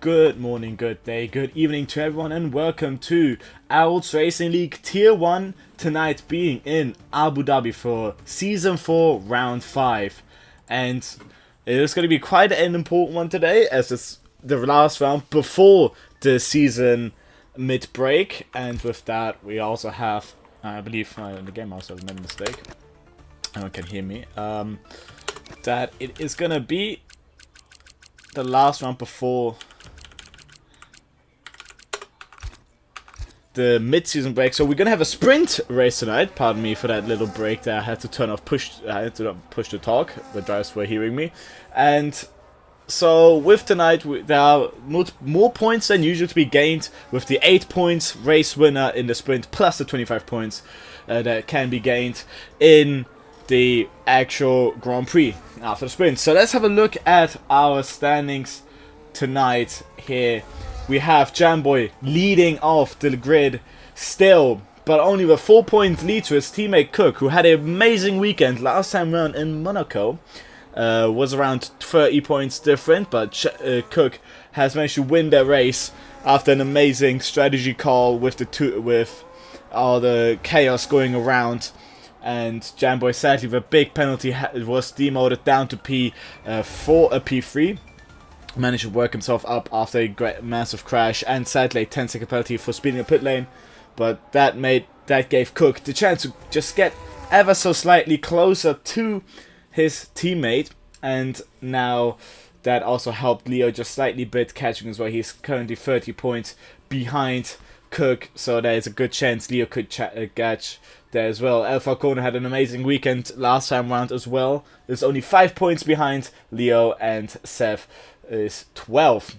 Good morning, good day, good evening to everyone, and welcome to Owls Racing League Tier 1, tonight being in Abu Dhabi for Season 4, Round 5. And it is going to be quite an important one today, as it's the last round before the season mid-break. And with that, we also have, I believe in the game master has made a mistake. No one can hear me. That it is going to be the last round before the mid-season break, so we're gonna have a sprint race tonight. Pardon me for that little break there. I had to push the talk. The drivers were hearing me, and so with tonight there are more points than usual to be gained, with the 8 points race winner in the sprint plus the 25 points that can be gained in the actual Grand Prix after the sprint. So let's have a look at our standings tonight here. We have Jamboy leading off the grid still, but only with 4 points lead to his teammate Cook, who had an amazing weekend last time round in Monaco. Was around 30 points different, but Cook has managed to win the race after an amazing strategy call with all the chaos going around. And Jamboy, sadly, with a big penalty, was demoted down to P3. Managed to work himself up after a massive crash, and sadly a 10-second penalty for speeding a pit lane. But that gave Cook the chance to just get ever so slightly closer to his teammate, and now that also helped Leo just slightly bit catching as well. He's currently 30 points behind Cook, so there is a good chance Leo could catch there as well. El Falcone had an amazing weekend last time round as well. There's only 5 points behind Leo, and Seth is 12.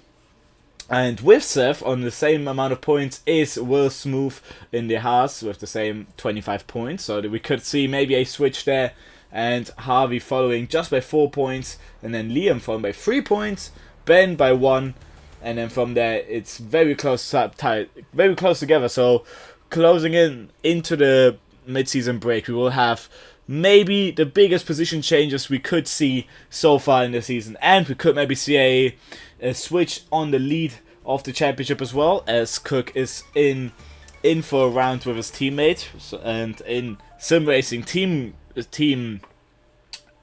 And with Seth on the same amount of points is Will Smooth in the Haas with the same 25 points. So that we could see maybe a switch there, and Harvey following just by 4 points, and then Liam following by 3 points, Ben by 1, and then from there it's very close together. So closing into the mid-season break, we will have maybe the biggest position changes we could see so far in the season, and we could maybe see a switch on the lead of the championship as well, as Cook is in for a round with his teammate. And in sim racing, team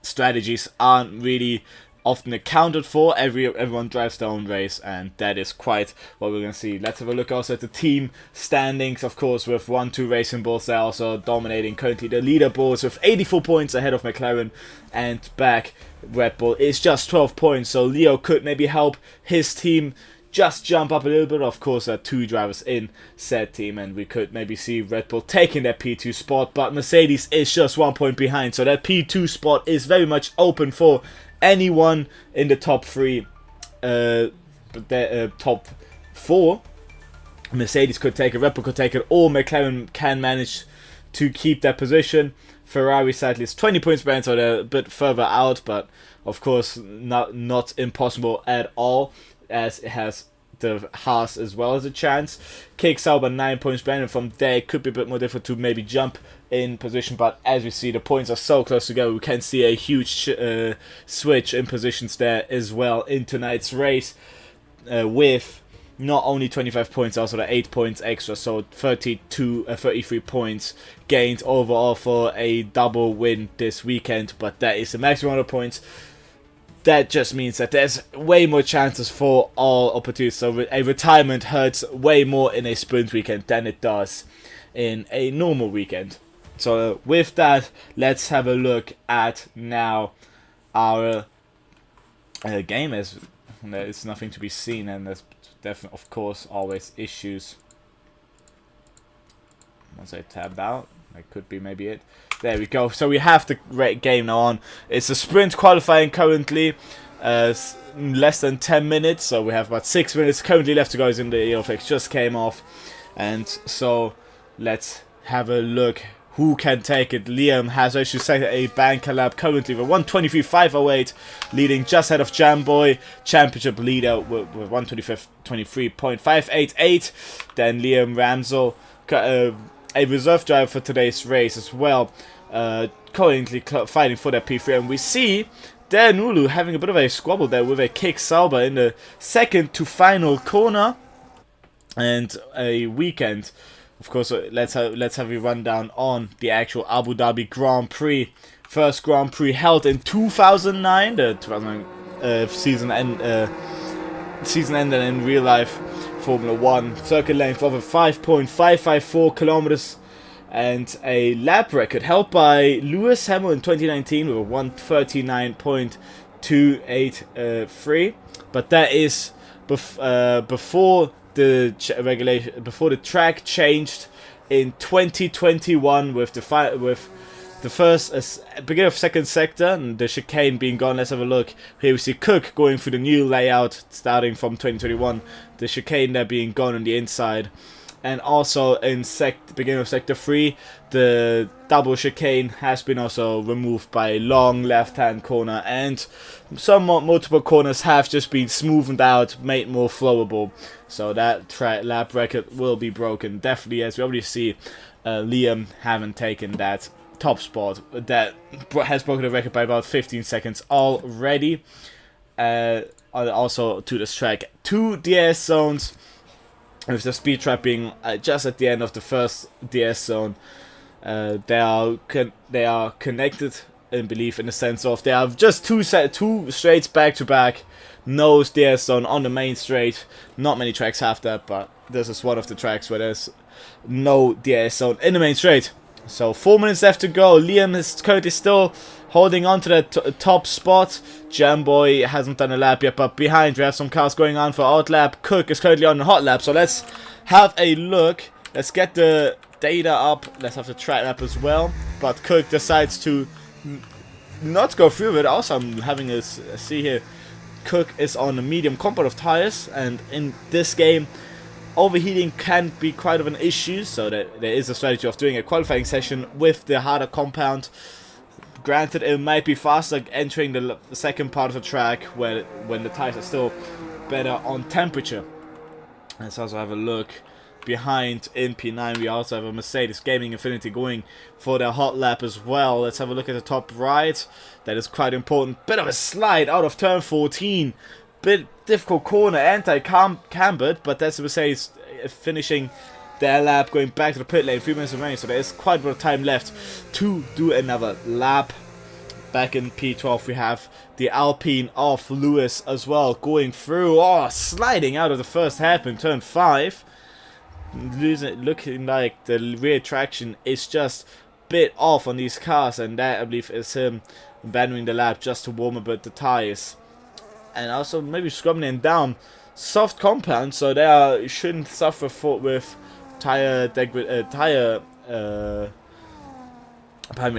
strategies aren't really often accounted for. Everyone drives their own race, and that is quite what we're going to see. Let's have a look also at the team standings, of course, with 1-2 Racing Bulls. They're also dominating currently the leaderboards with 84 points ahead of McLaren, and back Red Bull is just 12 points, so Leo could maybe help his team just jump up a little bit. Of course, there are 2 drivers in said team, and we could maybe see Red Bull taking that P2 spot, but Mercedes is just 1 point behind, so that P2 spot is very much open for anyone in the top 3, top 4. Mercedes could take it, Red Bull could take it, or McLaren can manage to keep that position. Ferrari sadly is 20 points behind, so they're a bit further out, but of course not impossible at all, as it has the Haas as well as a chance. Kick Sauber 9 points behind, and from there it could be a bit more difficult to maybe jump in position, but as we see, the points are so close together, we can see a huge switch in positions there as well in tonight's race, with not only 25 points, also the 8 points extra, so 33 points gained overall for a double win this weekend. But that is the maximum amount of points. That just means that there's way more chances for all opportunities, so a retirement hurts way more in a sprint weekend than it does in a normal weekend. So with that, let's have a look at now our game, as there is nothing to be seen, and there's definitely, of course, always issues. Once I tabbed out, that could be maybe it. There we go. So we have the game now on. It's a sprint qualifying currently. Less than 10 minutes, so we have about 6 minutes currently left to go, as in the EOFX just came off. And so let's have a look who can take it. Liam has actually set a banker lap currently with 1:23.508, leading just ahead of Jamboy, championship leader with 1:23.588. Then Liam Ramsell, a reserve driver for today's race as well, currently fighting for that P3, and we see there Nulu having a bit of a squabble there with a kick Sauber in the second to final corner. And a weekend. Of course, let's have a rundown on the actual Abu Dhabi Grand Prix. First Grand Prix held in 2009. The 2009 season ended in real life Formula 1. Circuit length of 5.554 kilometers. And a lap record held by Lewis Hamilton in 2019 with a 139.283. But that is before the before the track changed in 2021 with the first beginning of second sector and the chicane being gone. Let's have a look. Here we see Cook going through the new layout starting from 2021. The chicane there being gone on the inside. And also in beginning of sector 3, the double chicane has been also removed by a long left-hand corner, and some multiple corners have just been smoothened out, made more flowable. So that lap record will be broken. Definitely, as we already see, Liam having taken that top spot. That has broken the record by about 15 seconds already. Also to this track, 2 DS zones. With the speed trap being just at the end of the first DS zone, they are connected in belief in the sense of they have just two straights back to back, no DS zone on the main straight. Not many tracks have that, but this is one of the tracks where there's no DS zone in the main straight. So 4 minutes left to go. Liam is currently still holding on to that top spot. Jamboy hasn't done a lap yet, but behind we have some cars going on for out lap. Cook is currently on a hot lap, so let's have a look. Let's get the data up. Let's have the track lap as well. But Cook decides to not go through it. Also, I'm having a see here. Cook is on a medium compound of tires, and in this game, overheating can be quite of an issue. So there is a strategy of doing a qualifying session with the harder compound. Granted, it might be faster entering the second part of the track when the tires are still better on temperature. Let's also have a look behind in P9. We also have a Mercedes Gaming Infinity going for their hot lap as well. Let's have a look at the top right. That is quite important. Bit of a slide out of turn 14. Bit difficult corner, anti-cambered, but that's Mercedes finishing their lap, going back to the pit lane. 3 minutes remaining, so there is quite a bit of time left to do another lap. Back in P12 we have the Alpine of Lewis as well, going through, sliding out of the first hairpin, turn 5. Looking like the rear traction is just a bit off on these cars, and that I believe is him abandoning the lap just to warm a bit the tires. And also maybe scrubbing down soft compound, so they shouldn't suffer with I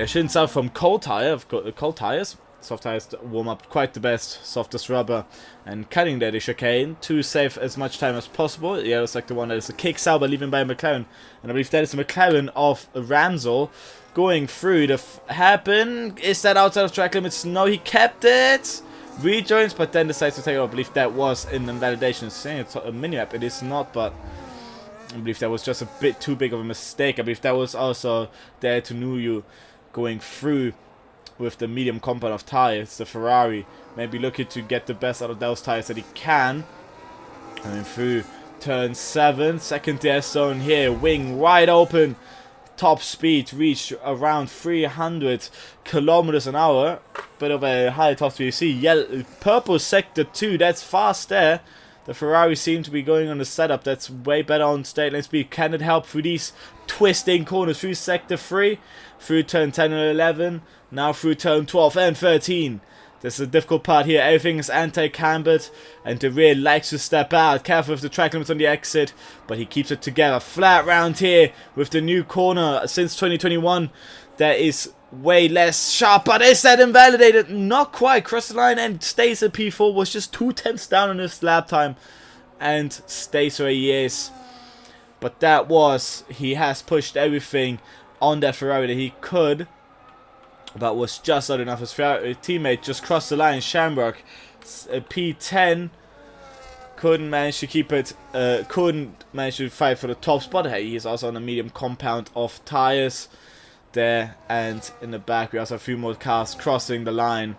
shouldn't suffer from cold tires. Soft tires warm up quite the best, softest rubber, and cutting the chicane to save as much time as possible. Yeah, it's like the one that is a kick Sauber leaving by a McLaren, and I believe that is the McLaren of Ramsel going through the hairpin. Is that outside of track limits? No, he kept it. Rejoins, but then decides to take it. I believe that was in the validation. It's saying it's a mini map. It is not, but I believe that was just a bit too big of a mistake. I believe that was also there to Nuyu going through with the medium compound of tires. The Ferrari maybe looking to get the best out of those tires that he can. And through turn 7, second DS zone here, wing wide open. Top speed reached around 300 kilometers an hour. Bit of a high top speed. You see purple sector 2, that's fast there. The Ferrari seems to be going on a setup that's way better on straight line speed. Can it help through these twisting corners through sector 3, through turn 10 and 11, now through turn 12 and 13. This is a difficult part here. Everything is anti-cambered, and the rear likes to step out. Careful with the track limits on the exit, but he keeps it together. Flat round here with the new corner since 2021. There is way less sharp, but is that invalidated? Not quite. Cross the line and stays at P4. Was just 2/10 down on his lap time, and stays where he is. But that was, he has pushed everything on that Ferrari that he could, but was just not enough. His teammate just crossed the line. Shamrock, P10, couldn't manage to keep it, couldn't manage to fight for the top spot. Hey, he's also on a medium compound of tires there, and in the back we also have a few more cars crossing the line.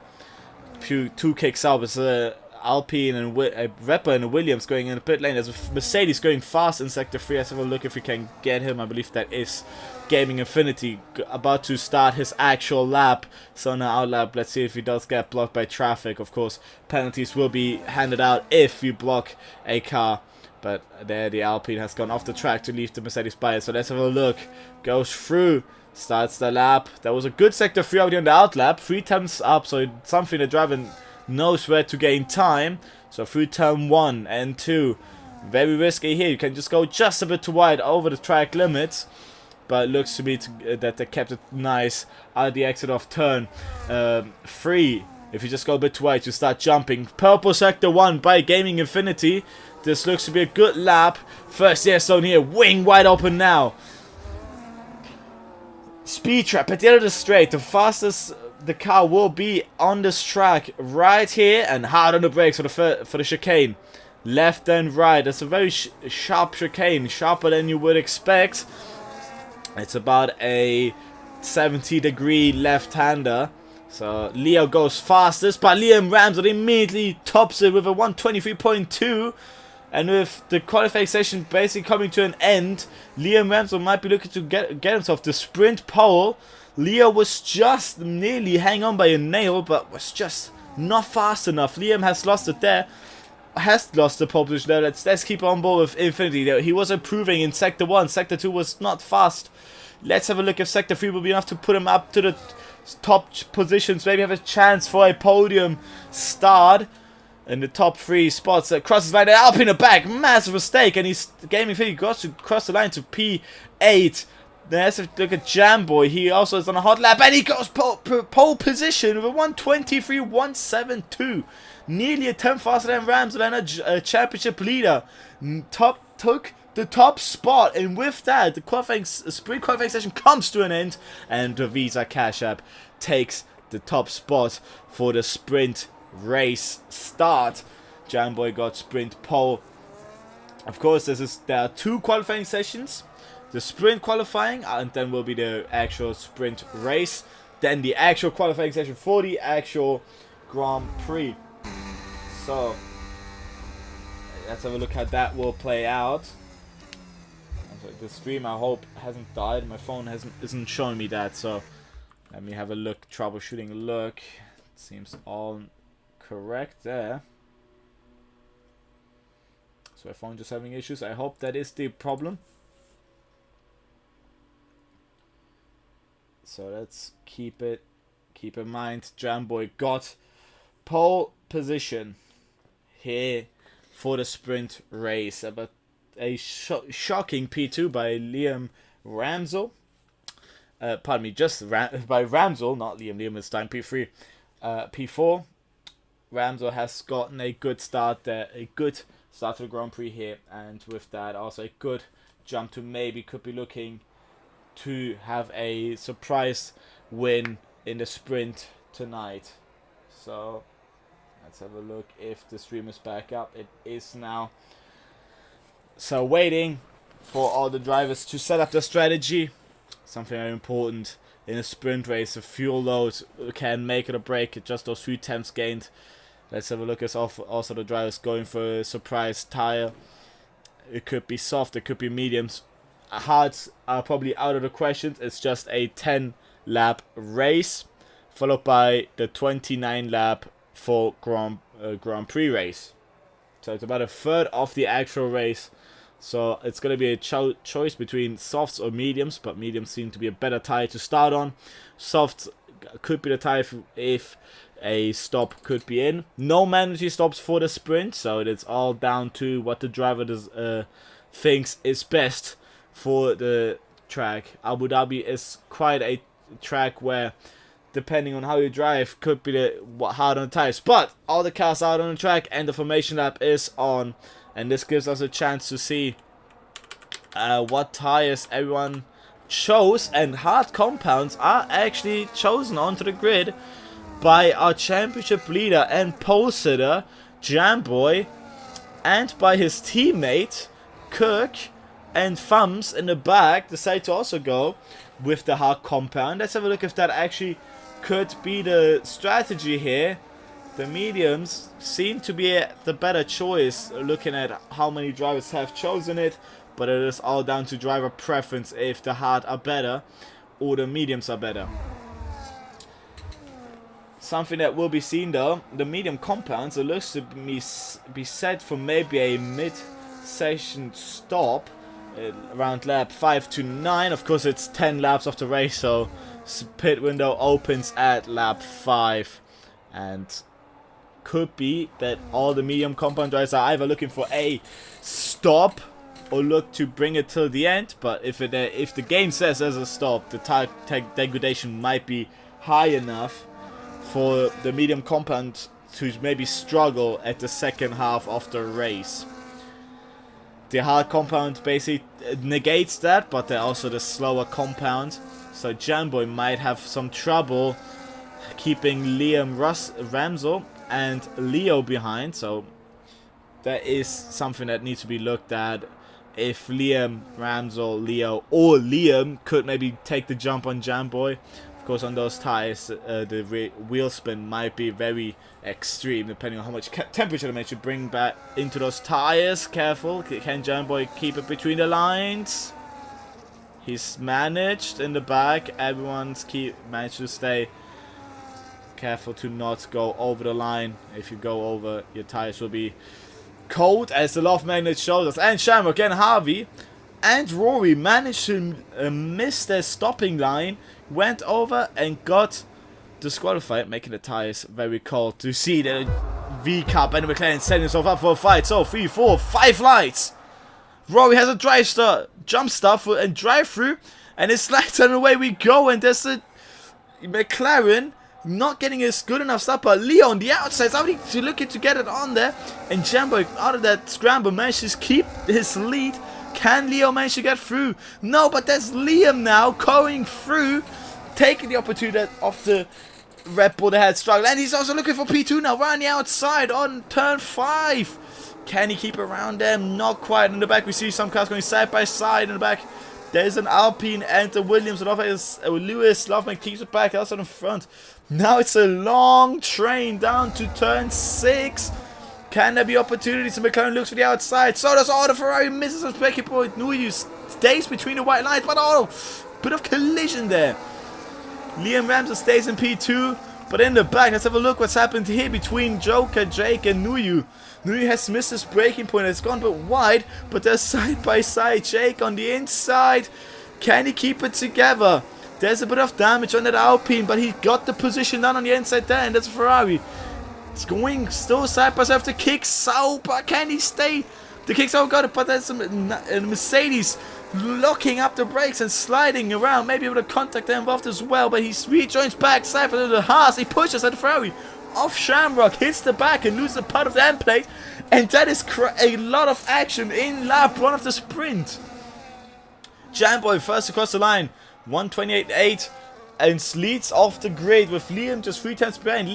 two kicks out. It's Alpine and a Webber and a Williams going in the pit lane. There's a Mercedes going fast in sector 3. Let's have a look if we can get him. I believe that is Gaming Infinity about to start his actual lap. So now outlap. Let's see if he does get blocked by traffic. Of course, penalties will be handed out if you block a car. But there the Alpine has gone off the track to leave the Mercedes by it. So let's have a look. Goes through. Starts the lap. That was a good sector 3 already on the outlap. 3 times up. So it's something the driver knows where to gain time. So through turn 1 and 2, very risky here. You can just go just a bit too wide over the track limits, but it looks to me that they kept it nice at the exit of turn 3. If you just go a bit too wide, you start jumping. Purple sector 1 by Gaming Infinity. This looks to be a good lap. First air zone here, wing wide open now. Speed trap at the end of the straight. The fastest the car will be on this track right here, and hard on the brakes for the chicane. Left and right. That's a very sharp chicane, sharper than you would expect. It's about a 70-degree left-hander. So Leo goes fastest, but Liam Ramsell immediately tops it with a 123.2. And with the qualifying session basically coming to an end, Liam Ramsell might be looking to get himself the sprint pole. Leo was just nearly hang on by a nail, but was just not fast enough. Liam has lost it there. Has lost the pole position there. Let's keep on board with Infinity. He was improving in Sector 1. Sector 2 was not fast. Let's have a look if Sector 3 will be enough to put him up to the top positions. Maybe have a chance for a podium start in the top 3 spots. Crosses line. Alpine in the back. Massive mistake. And he's Gaming Infinity got to cross the line to P8. Let's look at Jamboy. He also is on a hot lap, and he goes pole position with a 123.172. Nearly a 10 faster than Ramsell and a championship leader. Took the top spot, and with that, the sprint qualifying session comes to an end, and the Visa Cash App takes the top spot for the sprint race start. Jamboy got sprint pole. Of course, there are 2 qualifying sessions. The sprint qualifying, and then will be the actual sprint race. Then the actual qualifying session for the actual Grand Prix. So, let's have a look how that will play out. The stream, I hope, hasn't died. My phone isn't showing me that, so let me have a look, troubleshooting look. It seems all correct there. So my phone just having issues. I hope that is the problem. So let's keep in mind. Jamboy got pole position here for the sprint race. But a shocking P2 by Liam Ramsell. Pardon me, just by Ramsell, not Liam. Liam is time P3. P4. Ramsell has gotten a good start there. A good start to the Grand Prix here. And with that, also a good jump to maybe could be looking to have a surprise win in the sprint tonight. So let's have a look if the stream is back up. It is now. So waiting for all the drivers to set up their strategy. Something very important in a sprint race. The fuel load can make it or break it. Just those few tenths gained. Let's have a look at also the drivers going for a surprise tire. It could be soft, it could be mediums. Hards are probably out of the question. It's just a 10 lap race, followed by the 29 lap for Grand Prix race. So it's about a third of the actual race. So it's going to be a choice between softs or mediums, but mediums seem to be a better tire to start on. Softs could be the tire if a stop could be in. No mandatory stops for the sprint, so it's all down to what the driver thinks is best for the track. Abu Dhabi is quite a track where, depending on how you drive, could be hard on the tires. But all the cars are out on the track and the formation lap is on. And this gives us a chance to see what tires everyone chose. And hard compounds are actually chosen onto the grid by our championship leader and pole sitter, Jamboy, and by his teammate, Kirk. And Thumbs in the back decide to also go with the hard compound. Let's have a look if that actually could be the strategy here. the mediums seem to be the better choice, looking at how many drivers have chosen it, but it is all down to driver preference if the hard are better or the mediums are better. Something that will be seen though, the medium compounds, it looks to be set for maybe a mid-session stop around lap 5 to 9. Of course it's 10 laps of the race, so pit window opens at lap 5, and could be that all the medium compound drivers are either looking for a stop or look to bring it till the end. But if the game says there's a stop, the tire degradation might be high enough for the medium compound to maybe struggle at the second half of the race. The hard compound basically negates that, but they're also the slower compound. So Jamboy might have some trouble keeping Liam Ramsel and Leo behind. So that is something that needs to be looked at. If Liam, Ramsel, Leo, or Liam could maybe take the jump on Jamboy. Of course, on those tires, the wheel spin might be very extreme, depending on how much temperature they manage to bring back into those tires. Careful, can Jamboy keep it between the lines? He's managed in the back. Everyone's managed to stay careful to not go over the line. If you go over, your tires will be cold, as the loft magnet shows us. And Shamrock and Harvey and Rory managed to miss their stopping line, went over and got disqualified, making the tires very cold. To see the V-Cup and McLaren setting himself up for a fight. So 3, 4, 5 lights. Rory has a jump start and drive through, and it's lights, and away we go. And there's a McLaren not getting his good enough start, but Leo on the outside is already looking to get it on there, and Jambo out of that scramble manages to keep his lead. Can Leo manage to get through? No, but there's Liam now going through, taking the opportunity of the Red Bull that had struggled, and he's also looking for P2 now, right on the outside on turn 5. Can he keep around them? Not quite. In the back we see some cars going side by side in the back. There's an Alpine and the Williams, and Lewis Loveman keeps it back outside in front. Now it's a long train down to turn 6. Can there be opportunities? And McLaren looks for the outside. So does the Ferrari, misses his breaking point. Nuyu stays between the white lines, but bit of collision there. Liam Ramsey stays in P2, but in the back, let's have a look what's happened here between Joker, Jake, and Nuyu. Nuyu has missed his breaking point. It's gone a bit wide, but they're side by side. Jake on the inside. Can he keep it together? There's a bit of damage on that Alpine, but he got the position down on the inside there, and that's a Ferrari. It's going still side by side with the kick Sauber. Can he stay? The kick Sauber got it, but there's a Mercedes locking up the brakes and sliding around. Maybe with a contact there involved as well, but he rejoins back side by the Haas. He pushes at the Ferrari. Off Shamrock, hits the back and loses a part of the end plate. And that is a lot of action in lap 1 of the sprint. Jamboy first across the line, 128.8, and leads off the grid with Liam just 3 tenths behind.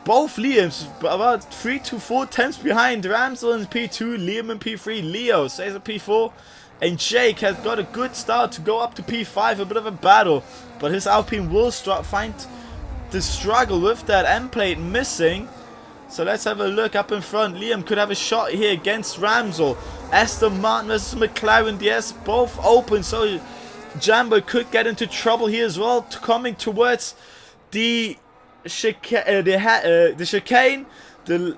Both Liams about 3 to 4 tenths behind. Ramsel in P2, Liam in P3, Leo stays at P4. And Jake has got a good start to go up to P5, a bit of a battle. But his Alpine will find the struggle with that end plate missing. So let's have a look up in front. Liam could have a shot here against Ramsel. Aston Martin versus McLaren DS, both open. So Jambo could get into trouble here as well. Coming towards the chicane. The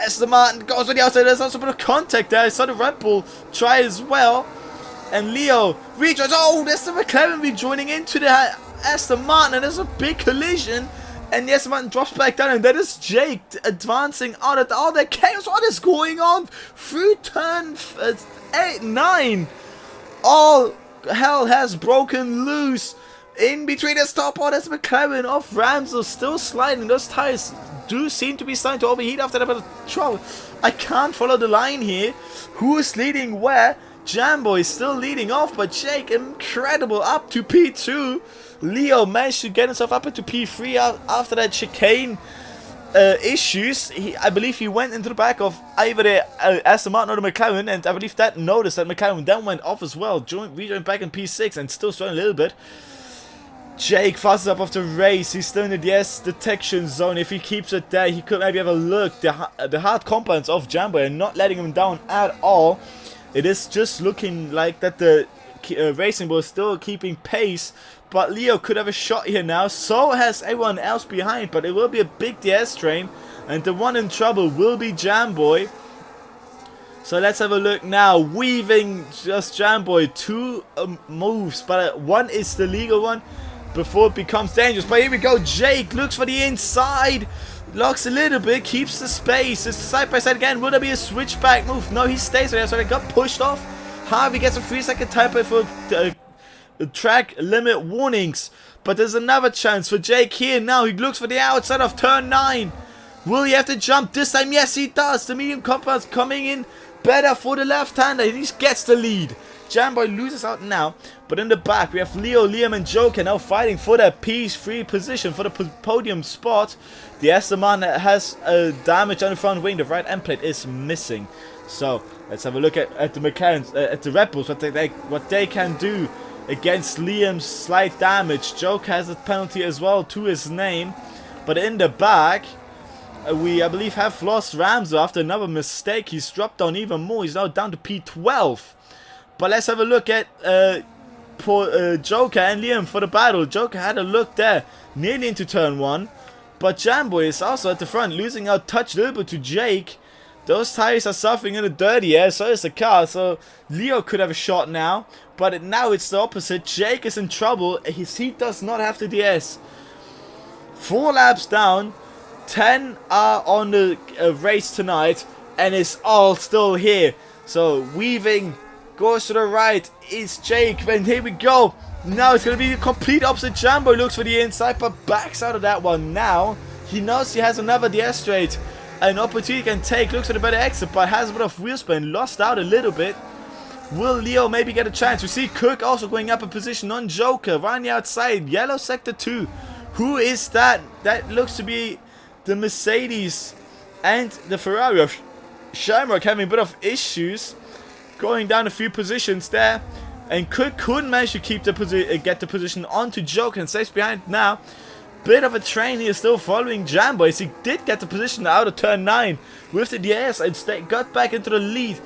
Aston Martin goes on the outside. There's also a bit of contact there. I saw the Red Bull try as well. And Leo rejoins. Oh, there's the McLaren rejoining into the Aston Martin, and there's a big collision, and the Aston Martin drops back down, and that is Jake advancing out of all the chaos. What is going on through turn 8, 9? All hell has broken loose in between the stop. Oh, there's McLaren off Ramsel, still sliding. Those tires do seem to be starting to overheat after that bit of trouble. I can't follow the line here. Who is leading where? Jambo is still leading off, but Jake, incredible, up to P2. Leo managed to get himself up into P3 after that chicane issues. I believe he went into the back of either the Aston Martin or the McLaren, and I believe that noticed that McLaren then went off as well. Rejoined back in P6 and still struggling a little bit. Jake fastest up of the race. He's still in the DS detection zone. If he keeps it there, he could maybe have a look. The hard compounds of Jamboy are not letting him down at all. It is just looking like that the Racing Bull is still keeping pace. But Leo could have a shot here now. So has everyone else behind. But it will be a big DS train. And the one in trouble will be Jamboy. So let's have a look now. Weaving just Jamboy. 2 moves. But one is the legal one before it becomes dangerous. But here we go. Jake looks for the inside. Locks a little bit. Keeps the space. It's side by side again. Will there be a switchback move? No, he stays there. So they got pushed off. Harvey gets a 3-second typo for track limit warnings. But there's another chance for Jake here now. He looks for the outside of turn 9. Will he have to jump this time? Yes, he does. The medium compound's coming in better for the left-hander. He gets the lead. Jamboy loses out now. But in the back, we have Leo, Liam, and Joker now fighting for their P3 position for the podium spot. The Esteban has damage on the front wing. The right end plate is missing. So let's have a look at the McLarens, at the Red Bulls, what they can do against Liam's slight damage. Joker has a penalty as well to his name. But in the back, we, I believe, have lost Ramzo after another mistake. He's dropped down even more. He's now down to P12. But let's have a look at Joker and Liam for the battle. Joker had a look there, nearly into turn 1. But Jamboy is also at the front, losing out touch a little bit to Jake. Those tires are suffering in the dirty air, so is the car. So Leo could have a shot now. But now it's the opposite. Jake is in trouble. He does not have the DS. 4 laps down. 10 are on the race tonight. And it's all still here. So Weaving goes to the right. It's Jake. And here we go. Now it's going to be the complete opposite. Jamboy looks for the inside, but backs out of that one now. He knows he has another DS straight. An opportunity he can take. Looks for the better exit, but has a bit of wheel spin. Lost out a little bit. Will Leo maybe get a chance? We see Cook also going up a position on Joker. Right on the outside. Yellow sector 2. Who is that? That looks to be the Mercedes and the Ferrari of Shamrock having a bit of issues. Going down a few positions there. And Cook couldn't manage to keep the get the position onto Joker and stays behind now. Bit of a train here still following Jamboy as he did get the position out of turn 9 with the DS and got back into the lead.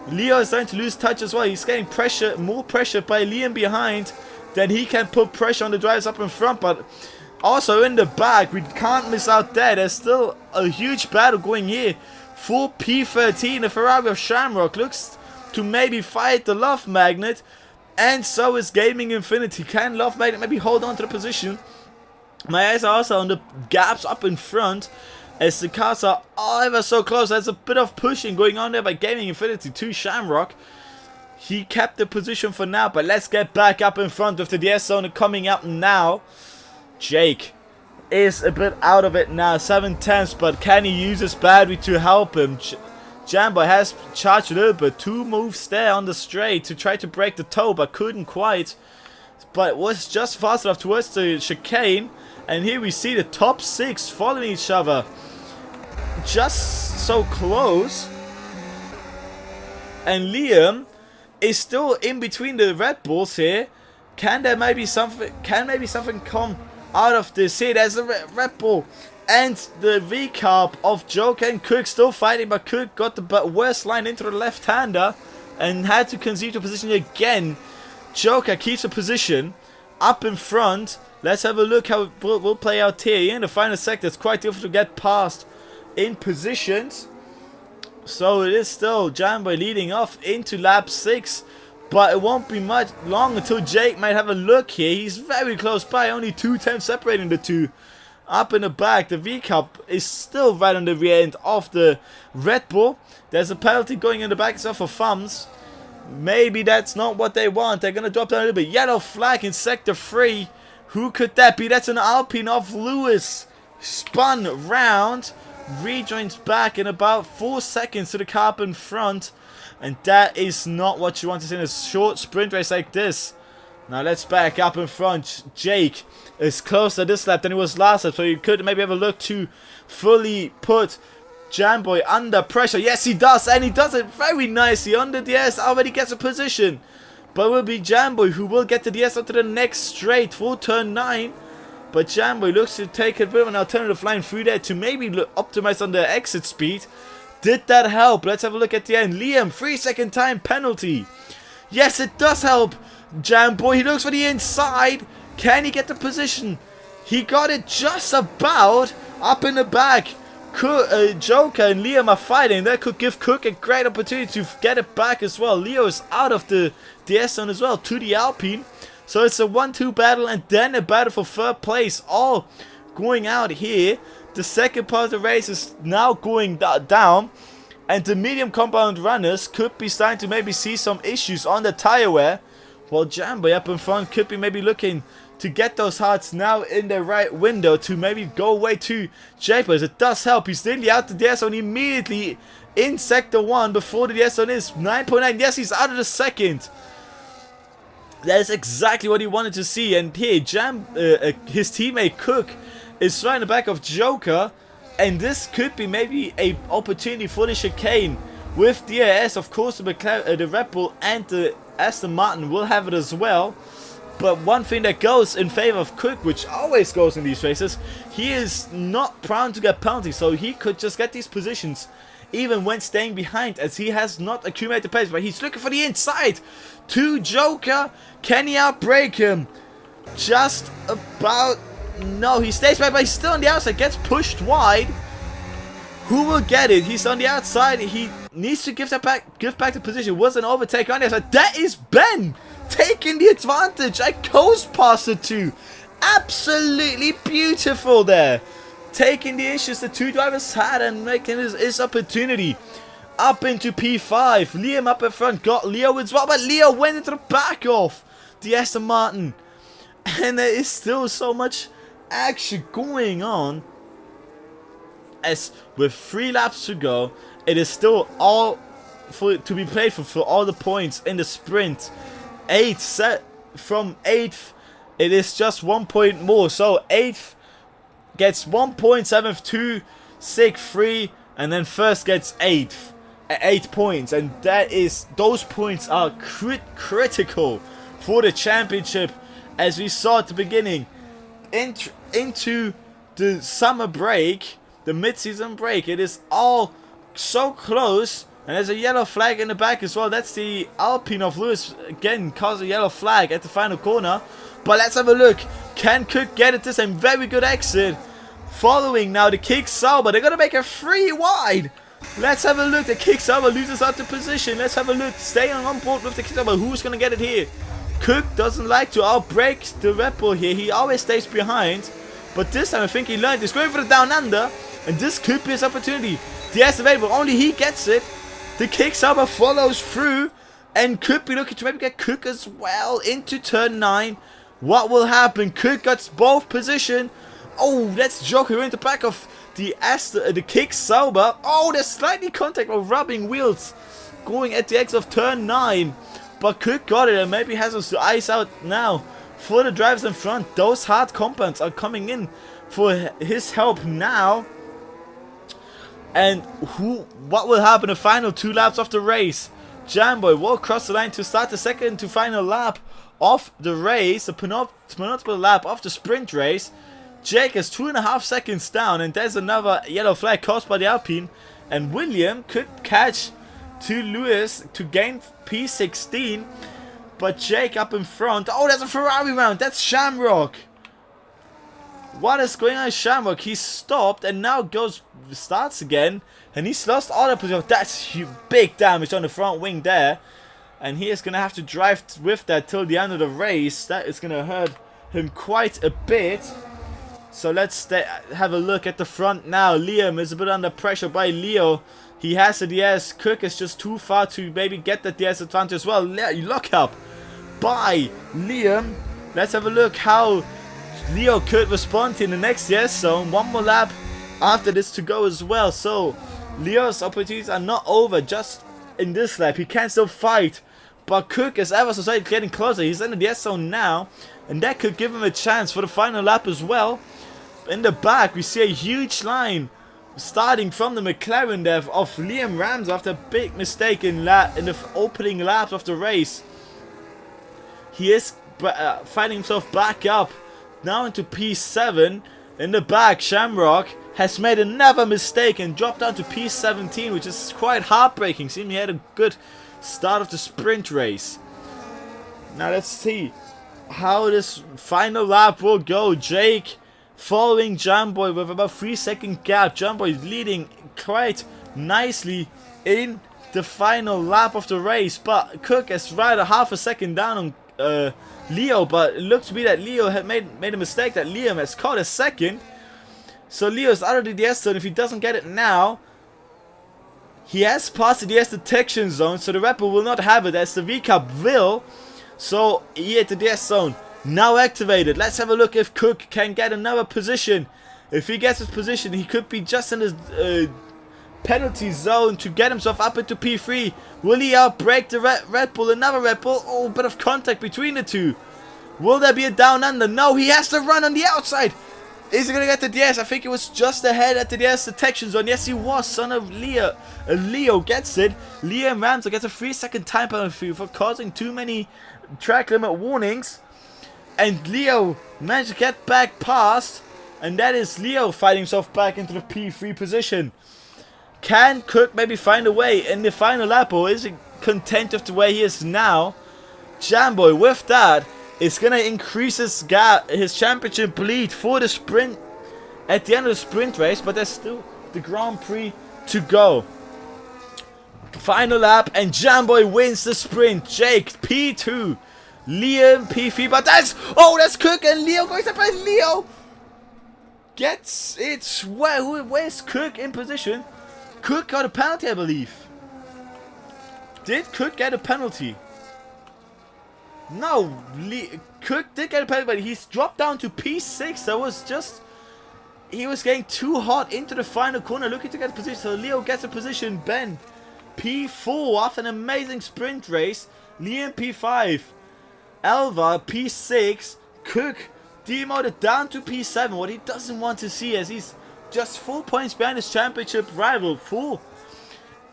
Leo is starting to lose touch as well. He's getting pressure, more pressure by Liam behind. Then he can put pressure on the drivers up in front, but also in the back, we can't miss out there. There's still a huge battle going here for P13. The Ferrari of Shamrock looks to maybe fight the Love Magnet, and so is Gaming Infinity. Can Love Magnet maybe hold on to the position? My eyes are also on the gaps up in front as the cars are ever so close. There's a bit of pushing going on there by Gaming Infinity to Shamrock. He kept the position for now, but let's get back up in front with the DS zone coming up now. Jake is a bit out of it now, 7/10, but can he use his battery to help him? Jamboy has charged a little bit, 2 moves there on the straight to try to break the toe, but couldn't quite. But was just fast enough towards the chicane. And here we see the top 6 following each other. Just so close. And Liam is still in between the Red Bulls here. Can there maybe something come out of this here? There's a Red Bull and the V-carb of Joker and Cook still fighting, but Cook got the worst line into the left-hander and had to concede the position again. Joker keeps a position up in front. Let's have a look how it will play out here. In the final sector, it's quite difficult to get past in positions. So it is still Jamboy leading off into lap 6. But it won't be much long until Jake might have a look here. He's very close by, only 2 tenths separating the two. Up in the back, the V-Cup is still right on the rear end of the Red Bull. There's a penalty going in the back itself for thumbs. Maybe that's not what they want. They're going to drop down a little bit. Yellow flag in sector 3. Who could that be? That's an Alpine of Lewis. Spun round. Rejoins back in about 4 seconds to the car up in front. And that is not what you want to see in a short sprint race like this. Now let's back up in front. Jake is closer this lap than he was last lap. So you could maybe have a look to fully put Jamboy under pressure. Yes, he does. And he does it very nicely. On the DS, already gets a position. but it will be Jamboy who will get the DS onto the next straight for turn 9. But Jamboy looks to take a bit of an alternative line through there to maybe optimize on the exit speed. Did that help? Let's have a look at the end. Liam, 3-second time penalty. Yes, it does help. Jamboy, he looks for the inside. Can he get the position? He got it just about up in the back. Joker and Liam are fighting. That could give Cook a great opportunity to get it back as well. Leo is out of the DS zone as well to the Alpine. So it's a 1-2 battle and then a battle for third place. All going out here. The second part of the race is now going down. And the medium compound runners could be starting to maybe see some issues on the tire wear. While Jamboy up in front could be maybe looking to get those hearts now in the right window to maybe go away to Japers. It does help. He's nearly out the DS zone immediately in sector 1 before the DS zone is 9.9. Yes, he's out of the second. That is exactly what he wanted to see. And here, his teammate Cook is right in the back of Joker. And this could be maybe a opportunity for the chicane. With DRS, of course, the Red Bull and the Aston Martin will have it as well. But one thing that goes in favor of Cook, which always goes in these races, he is not prone to get penalties. So he could just get these positions even when staying behind, as he has not accumulated pace. But he's looking for the inside to Joker. Can he outbrake him? Just about. No, he stays back, but he's still on the outside. Gets pushed wide. Who will get it? He's on the outside. He needs to give back the position. Was an overtake on the outside. That is Ben taking the advantage. A coast past the two. Absolutely beautiful there. Taking the issues the two drivers had and making his opportunity. Up into P5. Liam up in front. Got Leo as well. But Leo went into the back of the Aston Martin. And there is still so much action going on. As with 3 laps to go, it is still all to be played for all the points in the sprint. 8 set from 8th. It is just 1 point more. So 8th gets 1 point, 7th 2, 6th 3, and then first gets 8th at 8 points. And that is, those points are critical for the championship, as we saw at the beginning. Into the summer break, the mid-season break, it is all so close. And there's a yellow flag in the back as well. That's the Alpine of Lewis again, caused a yellow flag at the final corner. But let's have a look. Can Cook get it this time? Very good exit. Following now the kick Sauber. They're going to make a 3 wide. Let's have a look. The kick Sauber loses out the position. Let's have a look. Staying on board with the kick Sauber. Who's going to get it here? Cook doesn't like to outbrake the Red Bull here. He always stays behind. But this time I think he learned. He's going for the down under. And this could be his opportunity. DS available. Only he gets it. The kick Sauber follows through. And could be looking to maybe get Cook as well into turn 9. What will happen? Cook gets both position. Oh, that's Joker in the back of the kick Sauber. Oh, there's slightly contact of rubbing wheels going at the exit of turn 9. But Cook got it and maybe has us to ice out now for the drivers in front. Those hard compounds are coming in for his help now. And what will happen in the final 2 laps of the race? Jamboy will cross the line to start the second to final lap of the race, the penultimate lap of the sprint race. Jake is 2.5 seconds down, and there's another yellow flag caused by the Alpine. And William could catch to Lewis to gain P16, but Jake up in front. Oh, there's a Ferrari round. That's Shamrock. What is going on, Shamrock? He stopped and now starts again, and he's lost all the position. That's big damage on the front wing there, and he is gonna have to drive with that till the end of the race. That is gonna hurt him quite a bit. So let's have a look at the front now. Liam is a bit under pressure by Leo. He has a DS. Cook is just too far to maybe get the DS advantage as well. Lock up by Liam. Let's have a look how Leo could respond in the next DS zone. 1 more lap after this to go as well. So Leo's opportunities are not over just in this lap. He can still fight. But Cook is ever so slightly getting closer. He's in the DS zone now. And that could give him a chance for the final lap as well. In the back, we see a huge line starting from the McLaren there of Liam Ramsey after a big mistake in the opening laps of the race. He is fighting himself back up now into P7. In the back, Shamrock has made another mistake and dropped down to P17, which is quite heartbreaking. Seems he had a good start of the sprint race. Now let's see how this final lap will go. Jake following Jamboy with about 3-second gap. Jamboy leading quite nicely in the final lap of the race, but Cook is right a half a second down on Leo, but it looks to be that Leo had made a mistake, that Liam has caught a second. So Leo is out of the DS zone. If he doesn't get it now, he has passed the DS detection zone, so the Red Bull will not have it, as the V-Cup will. So he hit the DS zone, now activated. Let's have a look if Cook can get another position. If he gets his position, he could be just in his penalty zone to get himself up into P3. Will he outbrake the Red Bull? Another Red Bull. Oh, a bit of contact between the two. Will there be a down under? No, he has to run on the outside. Is he going to get the DS? I think it was just ahead at the DS detection zone. Yes, he was. Son of Leo. Leo gets it. Liam Ramsey gets a 3-second time penalty for causing too many track limit warnings. And Leo managed to get back past. And that is Leo fighting himself back into the P3 position. Can Cook maybe find a way in the final lap, or is he content with the way he is now? Jamboy, with that, is going to increase his gap, his championship lead for the sprint at the end of the sprint race, but there's still the Grand Prix to go. Final lap, and Jamboy wins the sprint. Jake, P2. Liam, P3, but that's Cook, and Leo goes up, and Leo gets it. Where's Cook in position? Cook got a penalty, I believe. Did Cook get a penalty? No, Cook did get a penalty, but he's dropped down to P6. That was just... He was getting too hot into the final corner, looking to get a position. So Leo gets a position. Ben, P4 after an amazing sprint race. Liam, P5. Elva, P6. Cook demoted down to P7. What he doesn't want to see, as he's just 4 points behind his championship rival,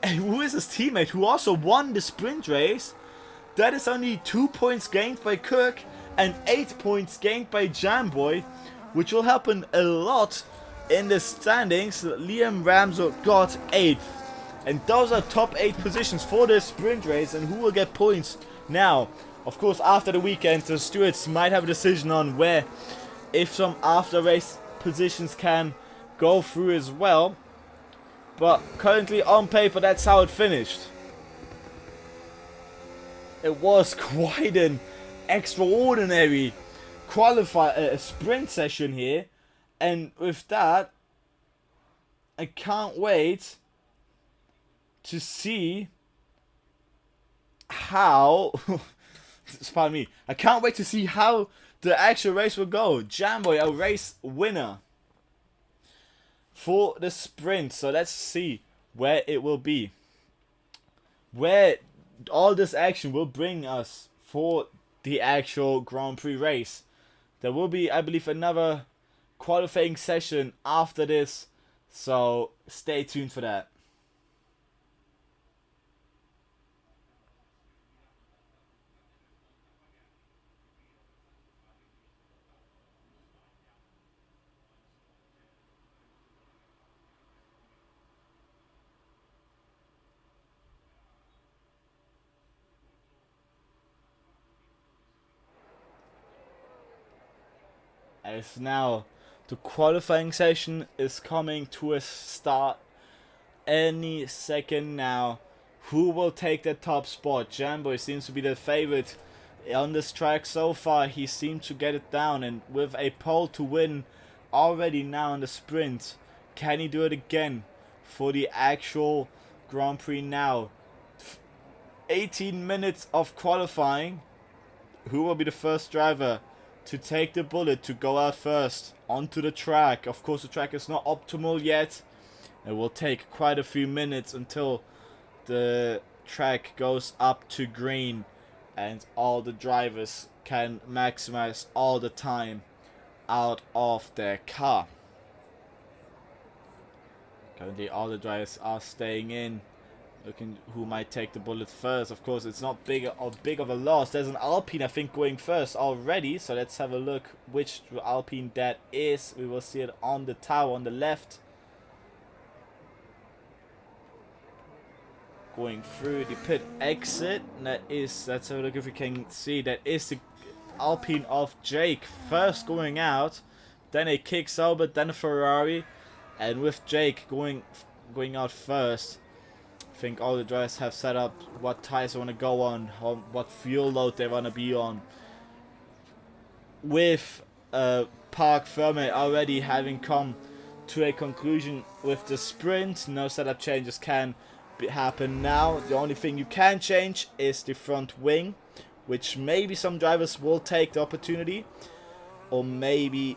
and who is his teammate, who also won the sprint race. That is only 2 points gained by Cook and 8 points gained by Jamboy, which will help him a lot in the standings. Liam Ramsey got 8th, and those are top 8 positions for the sprint race. And who will get points now? Of course, after the weekend, the stewards might have a decision on where, if some after race positions can go through as well, but currently on paper, that's how it finished. It was quite an extraordinary sprint session here, and with that, I can't wait to see how pardon me, I can't wait to see how the actual race will go. Jamboy, a race winner for the sprint. So let's see where it will be, where all this action will bring us for the actual Grand Prix race. There will be, I believe, another qualifying session after this, so stay tuned for that. As now the qualifying session is coming to a start any second now. Who will take the top spot? Jamboy seems to be the favorite on this track so far. He seemed to get it down, and with a pole to win already now in the sprint, can he do it again for the actual Grand Prix now? 18 minutes of qualifying. Who will be the first driver to take the bullet to go out first onto the track? Of course, the track is not optimal yet. It will take quite a few minutes until the track goes up to green and all the drivers can maximize all the time out of their car. Currently all the drivers are staying in Looking who might take the bullet first. Of course, it's not big of a loss. There's an Alpine, I think, going first already. So let's have a look which Alpine that is. We will see it on the tower on the left. Going through the pit exit. Let's have a look if we can see. That is the Alpine of Jake. First going out. Then a kick Sauber, then a Ferrari. And with Jake going out first. I think all the drivers have set up what tires they want to go on, what fuel load they want to be on. With Park Ferme already having come to a conclusion with the sprint, no setup changes can happen now. The only thing you can change is the front wing, which maybe some drivers will take the opportunity, or maybe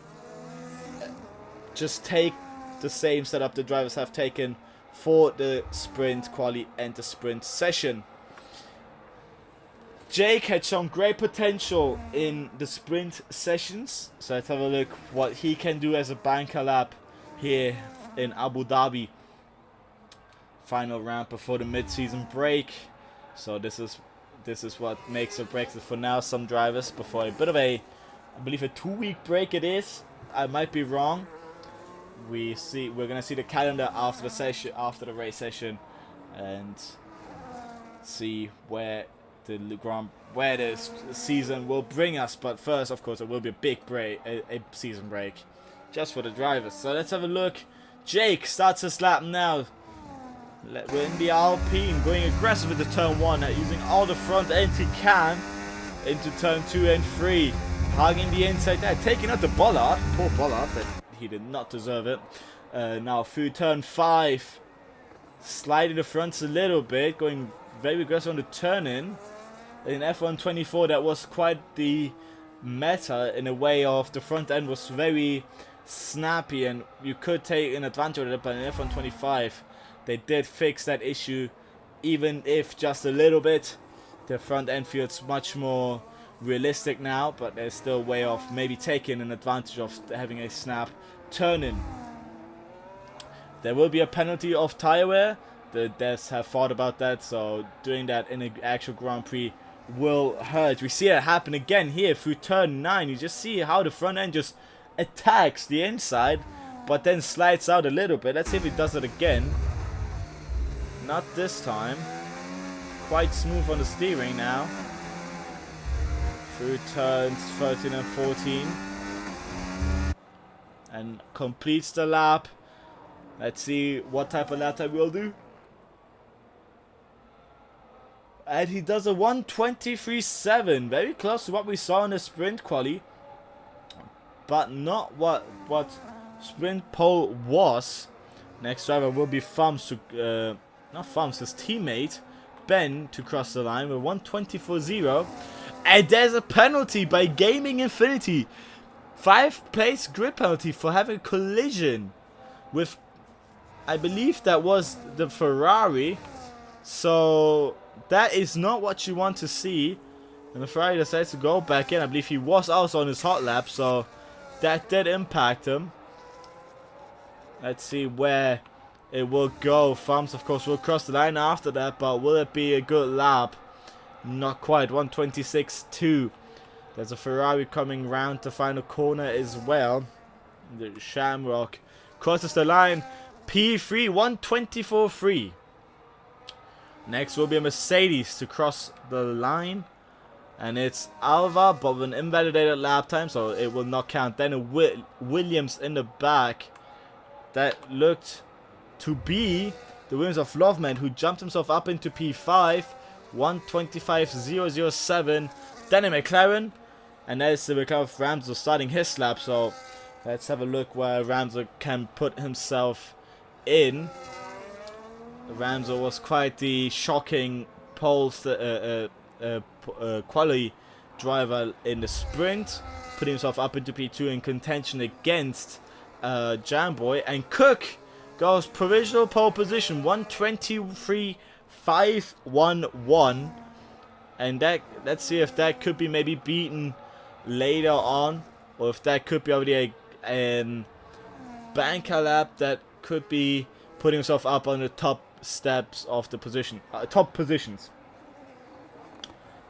just take the same setup the drivers have taken for the sprint quali and the sprint session. Jake had shown great potential in the sprint sessions, so let's have a look what he can do as a banker lap here in Abu Dhabi. Final round before the mid-season break, so this is what makes or breaks it for now. Some drivers before a bit of a, I believe a 2-week break it is. I might be wrong. We're gonna see the calendar after the session, after the race session, and see where the season will bring us. But first, of course, it will be a big break, a season break, just for the drivers. So let's have a look. Jake starts his lap now. We're in the Alpine, going aggressive into turn 1, using all the front end he can into turn 2 and 3, hugging the inside there, taking out the Bollard. Poor Bollard. He did not deserve it. Now through turn 5, sliding the fronts a little bit, going very aggressive on the turn in F1 24. That was quite the meta in a way of the front end was very snappy and you could take an advantage of it, but in F1 25 they did fix that issue, even if just a little bit. The front end feels much more realistic now, but there's still a way of maybe taking an advantage of having a snap turn in. There will be a penalty of tire wear. The devs have thought about that, so doing that in an actual Grand Prix will hurt. We see it happen again here through turn 9. You just see how the front end just attacks the inside, but then slides out a little bit. Let's see if it does it again. Not this time. Quite smooth on the steering now. Through turns 13 and 14. And completes the lap. Let's see what type of lap time we'll do. And he does a 1:23.7. Very close to what we saw in the sprint quali. But not what sprint pole was. Next driver will be Fums to not Fums, his teammate Ben to cross the line with 1:24.0. And there's a penalty by Gaming Infinity. 5-place grid penalty for having a collision with, I believe that was the Ferrari. So that is not what you want to see. And the Ferrari decides to go back in. I believe he was also on his hot lap, so that did impact him. Let's see where it will go. Fums, of course, will cross the line after that, but will it be a good lap? Not quite. 1:26.2. There's a Ferrari coming round the final corner as well. The Shamrock crosses the line. P3, 1:24.3. Next will be a Mercedes to cross the line. And it's Alva, but with an invalidated lap time, so it will not count. Then a Williams in the back. That looked to be the Williams of Loveman, who jumped himself up into P5. 1:25.007. Then a McLaren. And that is the McLaren of Ramsey starting his lap. So let's have a look where Ramsey can put himself in. Ramsey was quite the shocking quality driver in the sprint. Put himself up into P2 in contention against Jamboy. And Cook goes provisional pole position. 1:23.511. And that, let's see if that could be maybe beaten later on, or if that could be already a banker lap that could be putting himself up on the top steps of the position, top positions.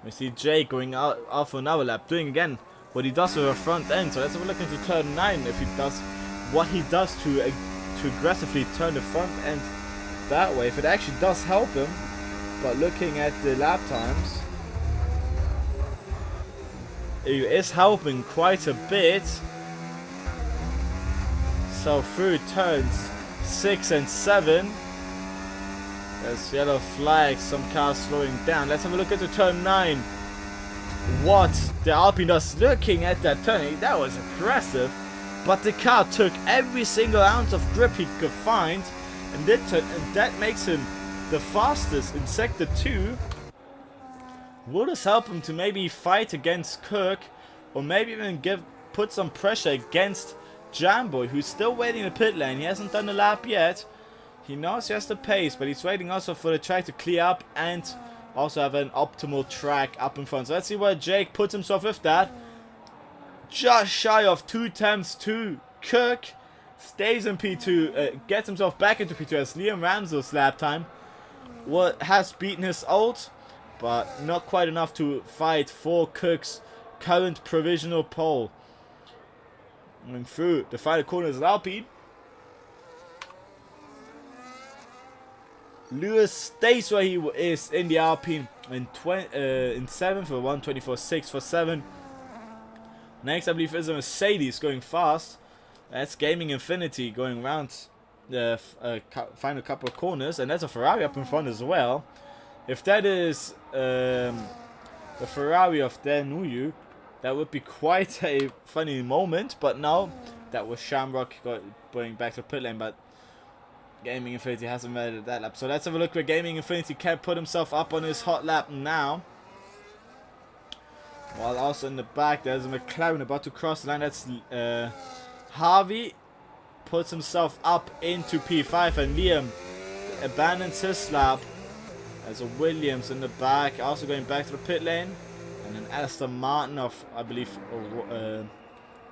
We see Jake going out for another lap, doing again what he does with a front end. So let's have a look into turn 9 if he does what he does to aggressively turn the front end that way, if it actually does help him. But looking at the lap times, it is helping quite a bit. So through turns 6 and 7, there's yellow flags, some cars slowing down. Let's have a look at the turn 9. What the Alpine does, looking at that turn, that was impressive. But the car took every single ounce of grip he could find, and that makes him the fastest in sector 2. Will this help him to maybe fight against Kirk, or maybe even put some pressure against Jamboy, who's still waiting in the pit lane? He hasn't done a lap yet. He knows he has the pace, but he's waiting also for the track to clear up and also have an optimal track up in front. So let's see where Jake puts himself with that. Just shy of 2 times 2. Kirk stays in P2, gets himself back into P2 as Liam Ramsell's lap time has beaten his old, but not quite enough to fight for Kirk's current provisional pole. Going through the final corners of Alpine. Lewis stays where he is in the Alpine in 7th for 1:24.6 for 7. Next, I believe, is a Mercedes going fast. That's Gaming Infinity going around the final couple of corners, and that's a Ferrari up in front as well. If that is the Ferrari of Dan Nuyu, that would be quite a funny moment. But no, that was Shamrock going back to pit lane, but Gaming Infinity hasn't made it that lap. So let's have a look where Gaming Infinity can put himself up on his hot lap now. While also in the back, there's a McLaren about to cross the line. That's Harvey puts himself up into P5, and Liam abandons his lap. There's a Williams in the back, also going back to the pit lane. And then Aston Martin of, I believe,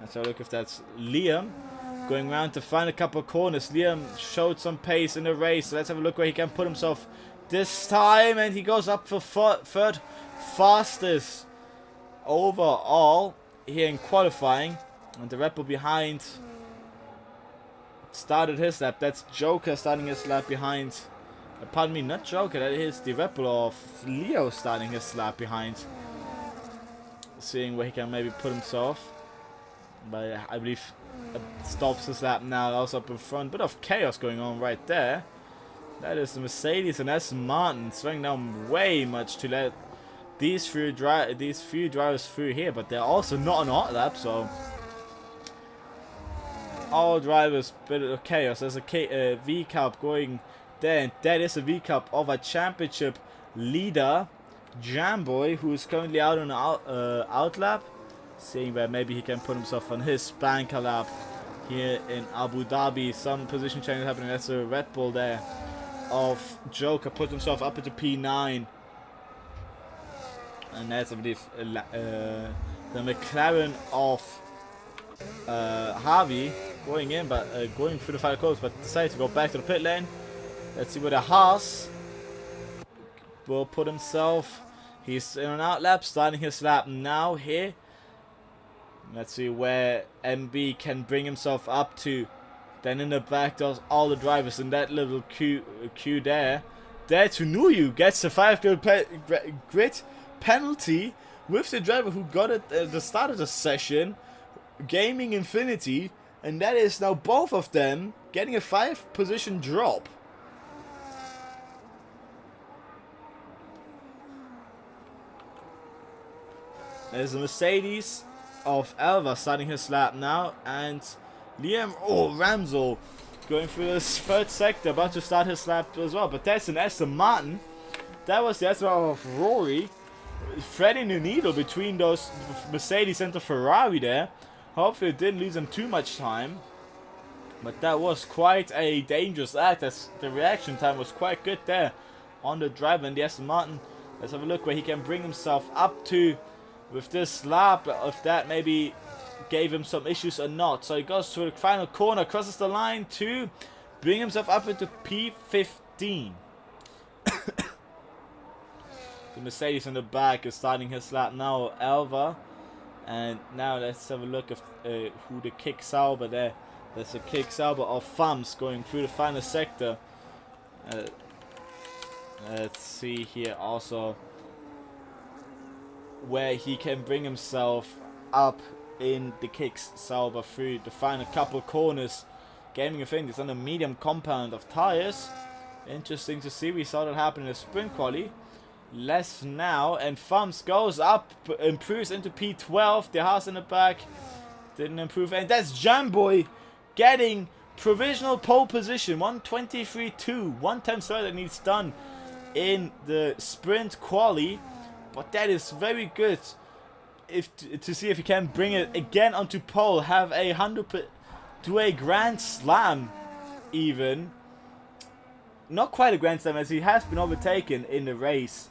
let's have a look if that's Liam. Going around to find a couple of corners. Liam showed some pace in the race. So let's have a look where he can put himself this time. And he goes up for third fastest overall here in qualifying. And the Red Bull behind started his lap. That's Joker starting his lap behind. Pardon me, not Joker. That is the Red Bull of Leo starting his lap behind. Seeing where he can maybe put himself. But I believe stops his lap now, also up in front. Bit of chaos going on right there. That is the Mercedes and that's Martin slowing down way much to let these few drivers through here. But they're also not on a hot lap, so all drivers bit of chaos. There's a V Cup going there, and that is a V Cup of a championship leader, Jamboy, who is currently out on an out lap. Seeing where maybe he can put himself on his banker lap here in Abu Dhabi. Some position changes happening. That's a Red Bull there of Joker. Put himself up into P9. And that's, I believe, the McLaren of Harvey going in, but going through the final close, but decided to go back to the pit lane. Let's see where the Haas will put himself. He's in an out lap, starting his lap now here. Let's see where MB can bring himself up to. Then in the back, there's all the drivers in that little queue there. There Tsunoyu gets a 5 grid penalty with the driver who got it at the start of the session, Gaming Infinity, and that is now both of them getting a 5 position drop. There's a Mercedes of Alva starting his lap now, and Liam Ramsell going through this third sector, about to start his lap as well. But that's an Aston Martin. That was the Aston Martin of Rory, threading the needle between those Mercedes and the Ferrari there. Hopefully it didn't lose them too much time, but that was quite a dangerous act, as the reaction time was quite good there on the driver and the Aston Martin. Let's have a look where he can bring himself up to with this lap, if that maybe gave him some issues or not. So he goes to the final corner, crosses the line to bring himself up into P15. The Mercedes in the back is starting his lap now, Alva. And now let's have a look at who the kick Sauber there. There's a kick Sauber of Fams going through the final sector. Let's see here also where he can bring himself up in the kicks Sauber through the final couple corners. Gaming a thing, it's on a medium compound of tires. Interesting to see. We saw that happen in the sprint quali. Less now, and Fams goes up, improves into P12. The Haas in the back didn't improve, and that's Jamboy getting provisional pole position. 1:23.2, 1 time slower than he's done in the sprint quali, but that is very good. To see if he can bring it again onto pole, have a 100 to a Grand Slam, even not quite a Grand Slam, as he has been overtaken in the race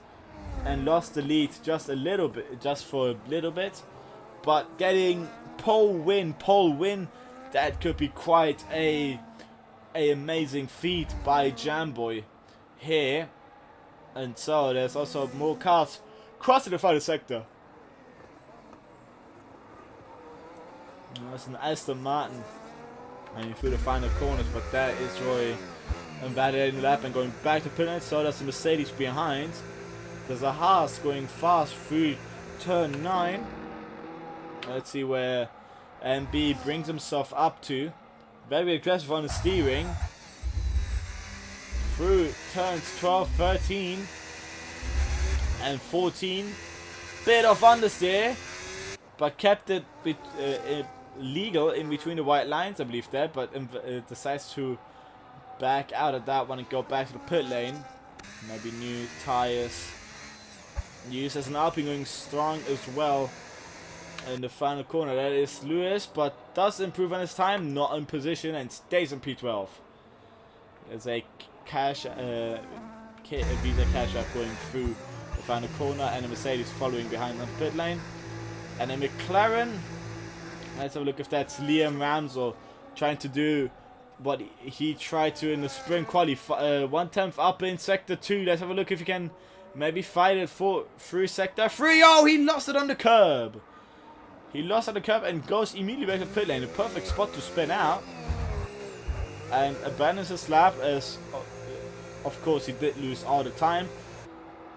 and lost the lead just a little bit, just for a little bit. But getting pole win, that could be quite a amazing feat by Jamboy here. And so there's also more cars crossing the final sector. That's an Aston Martin and through the final corners, but that is Roy invalidating the lap and going back to pit lane. So there's the Mercedes behind. There's a Haas going fast through turn 9. Let's see where MB brings himself up to. Very aggressive on the steering. Through turns 12, 13, and 14. Bit of understeer, but kept it legal in between the white lines, I believe that. But decides to back out of that one and go back to the pit lane. Maybe new tires. Used as an Alpine going strong as well in the final corner. That is Lewis, but does improve on his time, not in position, and stays in P12. There's a Visa Cash App going through the final corner, and a Mercedes following behind on the pit lane. And a McLaren, let's have a look if that's Liam Ramsell trying to do what he tried to in the sprint quali. 1/10 up in sector 2. Let's have a look if he can maybe fight it through sector 3. Oh, he lost it on the curb. He lost at the curb and goes immediately back to the pit lane. A perfect spot to spin out. And abandons his lap, as of course he did lose all the time.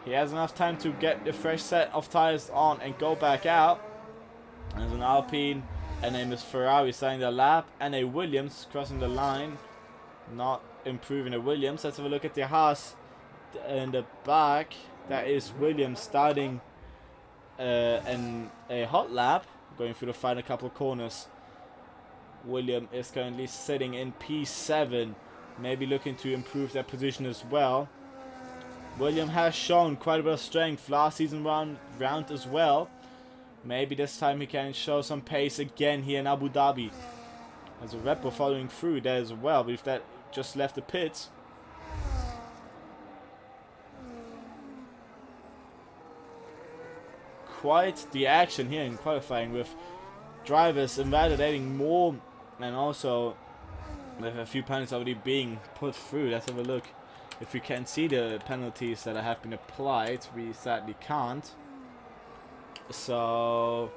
He has enough time to get the fresh set of tires on and go back out. There's an Alpine, and then Miss Ferrari starting the lap, and a Williams crossing the line. Not improving the Williams. Let's have a look at the Haas in the back. That is Williams starting a hot lap, going through the final couple of corners. William is currently sitting in P7, maybe looking to improve their position as well. William has shown quite a bit of strength last season round as well. Maybe this time he can show some pace again here in Abu Dhabi. There's a Red Bull following through there as well, but if that just left the pits. Quite the action here in qualifying, with drivers invalidating more, and also with a few penalties already being put through. Let's have a look if we can see the penalties that have been applied. We sadly can't. So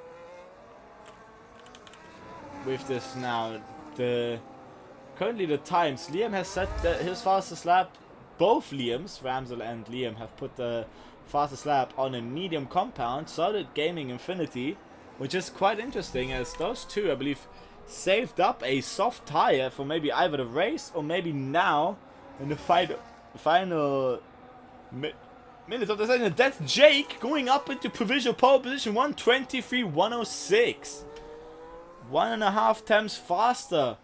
with this now, currently the times, Liam has set his fastest lap. Both Liams, Ramsell and Liam, have put the fastest lap on a medium compound. So did Gaming Infinity, which is quite interesting, as those two, I believe, saved up a soft tire for maybe either the race or maybe now in the final minutes of the session. That's Jake going up into provisional pole position, 1:23.106. 1.5 times faster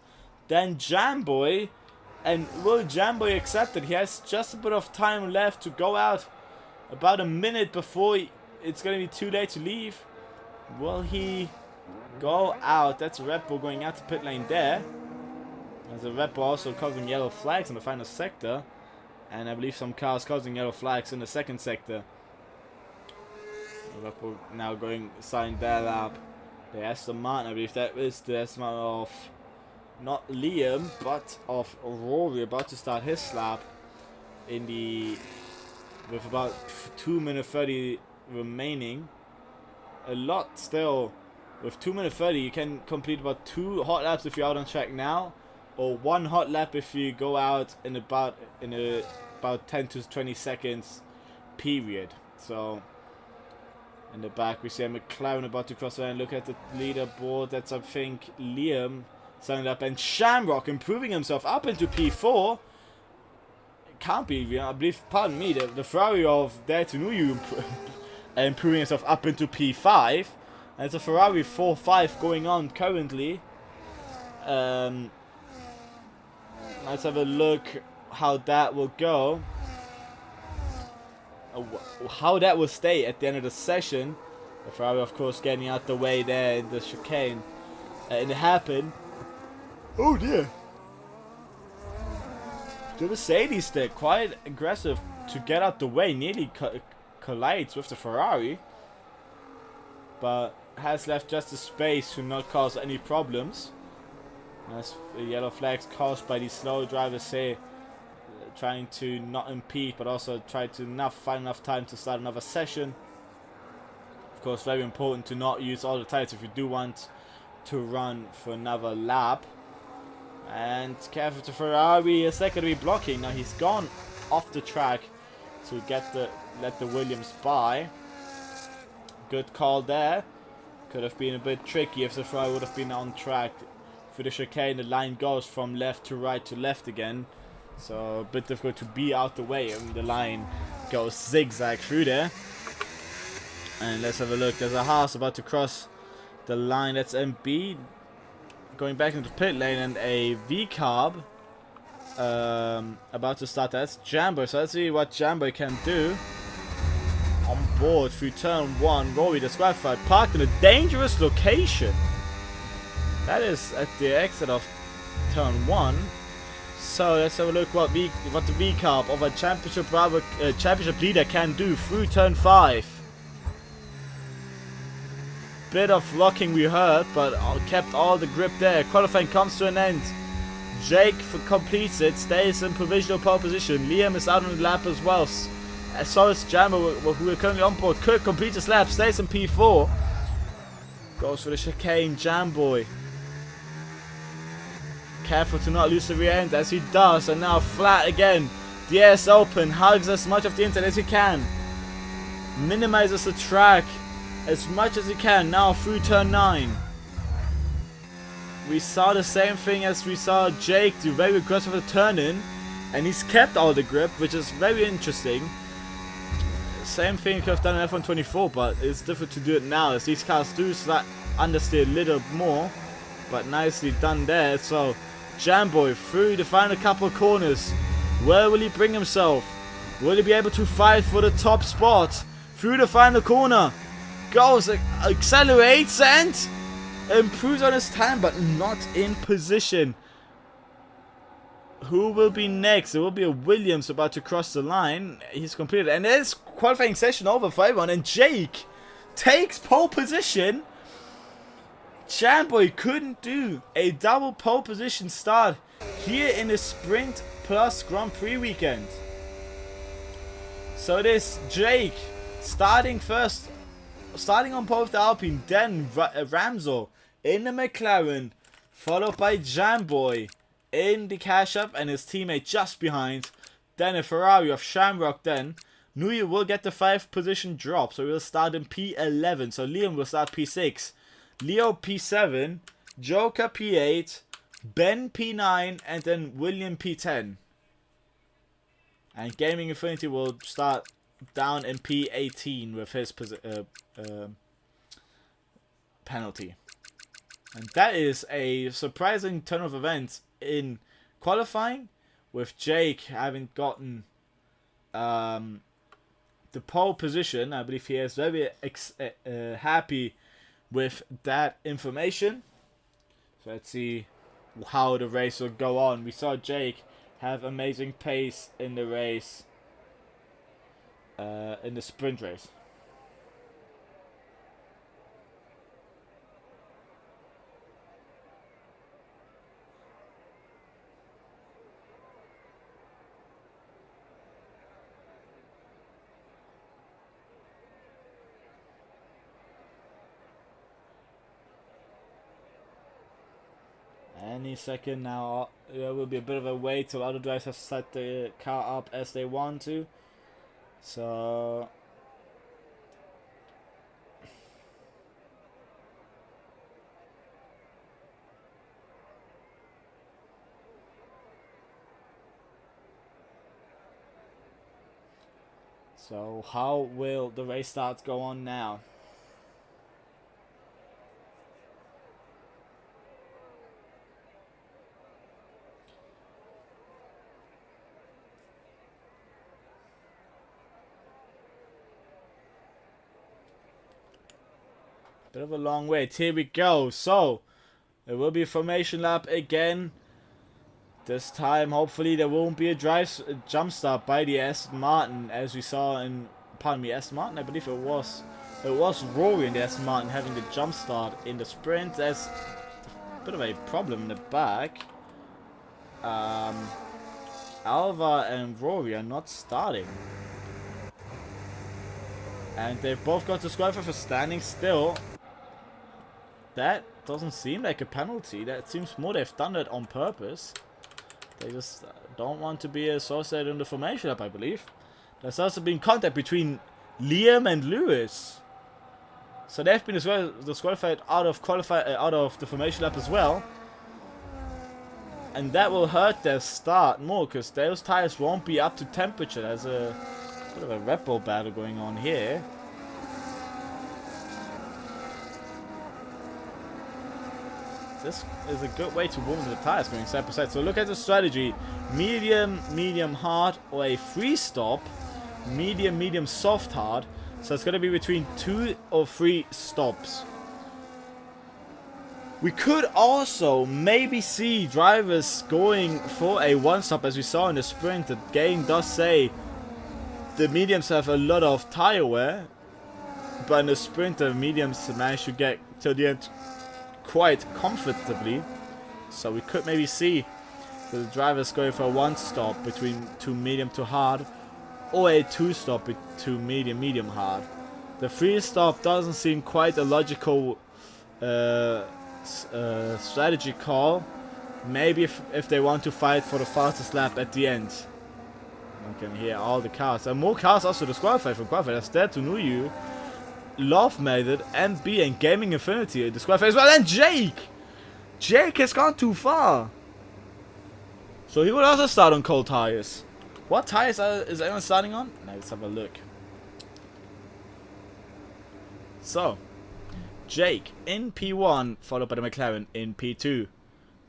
than Jamboy. And will Jamboy accept it? He has just a bit of time left to go out, about a minute before it's going to be too late to leave. Will he go out? That's a Red Bull going out to pit lane there. There's a Red Bull also causing yellow flags in the final sector. And I believe some cars causing yellow flags in the second sector. The Red Bull now going sign their lap. The Aston Martin, I believe that is the Aston Martin of not Liam, but of Rory, about to start his lap in the with about 2 minutes 30 remaining. A lot still. With 2 minutes 30, you can complete about 2 hot laps if you're out on track now, or 1 hot lap if you go out in about 10 to 20 seconds period. So in the back we see a McLaren about to cross the line. Look at the leaderboard. That's, I think, Liam signing up, and Shamrock improving himself up into P4. It can't be, I believe, pardon me, the Ferrari of Dare to Know You improving himself up into P5. And it's a Ferrari 4-5 going on currently. Let's have a look how that will go. How that will stay at the end of the session. The Ferrari, of course, getting out the way there in the chicane. In the hairpin. Oh dear. The Mercedes there, quite aggressive to get out the way. Nearly collides with the Ferrari. But has left just the space to not cause any problems. As the yellow flags caused by these slow drivers say, trying to not impede, but also try to find enough time to start another session. Of course, very important to not use all the tires if you do want to run for another lap. And careful to Ferrari, is that going to be blocking? Now he's gone off the track to let the Williams by. Good call there. Could have been a bit tricky if the Ferrari would have been on track. For the chicane, the line goes from left to right to left again. So a bit difficult to be out the way, and the line goes zigzag through there. And let's have a look. There's a Haas about to cross the line. That's MB going back into pit lane, and a V-carb about to start. That's Jambo. So let's see what Jambo can do. On board through turn 1, Rory disqualified, parked in a dangerous location. That is at the exit of turn 1. So let's have a look what the V-carb of a championship leader can do through turn 5. Bit of locking we heard, but kept all the grip there. Qualifying comes to an end. Jake completes it, stays in provisional pole position. Liam is out on the lap as well. So is Jambo, who are currently on board. Could complete his lap, stays in P4. Goes for the chicane, Jamboy. Careful to not lose the rear end as he does, and now flat again. The air is open, hugs as much of the inside as he can. Minimizes the track as much as he can, now through turn 9. We saw the same thing as we saw Jake do, very aggressive at the turn in. And he's kept all the grip, which is very interesting. Same thing he could have done in F124, but it's difficult to do it now as these cars do understeer a little more. But nicely done there. So Jamboy through the final couple of corners. Where will he bring himself? Will he be able to fight for the top spot? Through the final corner. Goes, accelerates and improves on his time, but not in position. Who will be next? It will be a Williams about to cross the line. He's completed. And there's qualifying session over for everyone. And Jake takes pole position. Jamboy couldn't do a double pole position start here in the Sprint Plus Grand Prix weekend. So it is Jake starting first. Starting on pole with the Alpine. Then Ramsel in the McLaren. Followed by Jamboy in the cash up and his teammate just behind. Then a Ferrari of Shamrock then. Nuya will get the 5th position drop, so we'll start in P11. So Liam will start P6. Leo P7. Joker P8. Ben P9 and then William P10. And Gaming Infinity will start down in P18 with his penalty. And that is a surprising turn of events in qualifying, with Jake having gotten the pole position. I believe he is very happy with that information. So let's see how the race will go on. We saw Jake have amazing pace in the race, in the sprint race. Any second now, there will be a bit of a wait till other drivers have set the car up as they want to. So how will the race start go on now? Bit of a long wait. Here we go. So there will be a formation lap again. This time, hopefully, there won't be a jump start by the Aston Martin, as we saw in, pardon me, Aston Martin. I believe it was Rory and the Aston Martin having the jump start in the sprint. There's a bit of a problem in the back. Alva and Rory are not starting, and they've both got disqualified for standing still. That doesn't seem like a penalty. That seems more they've done it on purpose. They just don't want to be associated in the formation lap, I believe. There's also been contact between Liam and Lewis, so they've been disqualified out of the formation lap as well, and that will hurt their start more because those tires won't be up to temperature. There's a bit of a Red Bull battle going on here. This is a good way to warm the tires going side by side. So look at the strategy. Medium, medium, hard, or a free stop. Medium, medium, soft, hard. So it's going to be between 2 or 3 stops. We could also maybe see drivers going for a 1 stop, as we saw in the sprint. The game does say the mediums have a lot of tire wear, but in the sprint the mediums managed to get to the end quite comfortably. So we could maybe see the drivers going for a 1 stop between 2 medium to hard, or a 2 stop to medium, medium, hard. The 3 stop doesn't seem quite a logical strategy call. Maybe if they want to fight for the fastest lap at the end. You can hear all the cars, and more cars also disqualified from qualifying. That's there to Nuyu, Love Method, MB, and Gaming Infinity disqualified as well. And Jake has gone too far, so he will also start on cold tires. What tires is anyone starting on? Let's have a look. So Jake in P1, followed by the McLaren in P2,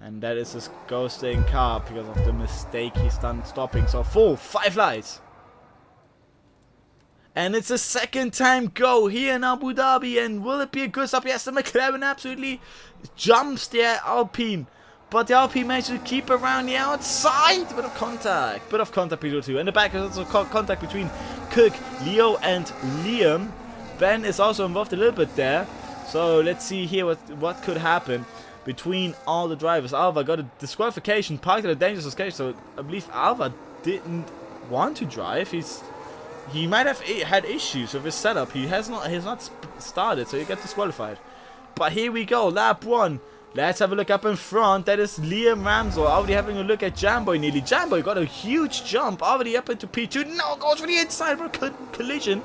and that is his ghosting car because of the mistake he's done stopping. So 5 lights. And it's a second time go here in Abu Dhabi, and will it be a good stop? Yes, the McLaren absolutely jumps the Alpine, but the Alpine managed to keep around the outside. Bit of contact between the two. And the back is also contact between Cook, Leo, and Liam. Ben is also involved a little bit there. So let's see here what could happen between all the drivers. Alva got a disqualification, parked at a dangerous location, so I believe Alva didn't want to drive. He might have had issues with his setup. He has not started, so he got disqualified. But here we go, lap 1. Let's have a look up in front. That is Liam Ramsel already having a look at Jamboy nearly. Jamboy got a huge jump already up into P2. No, goes for the inside, collision.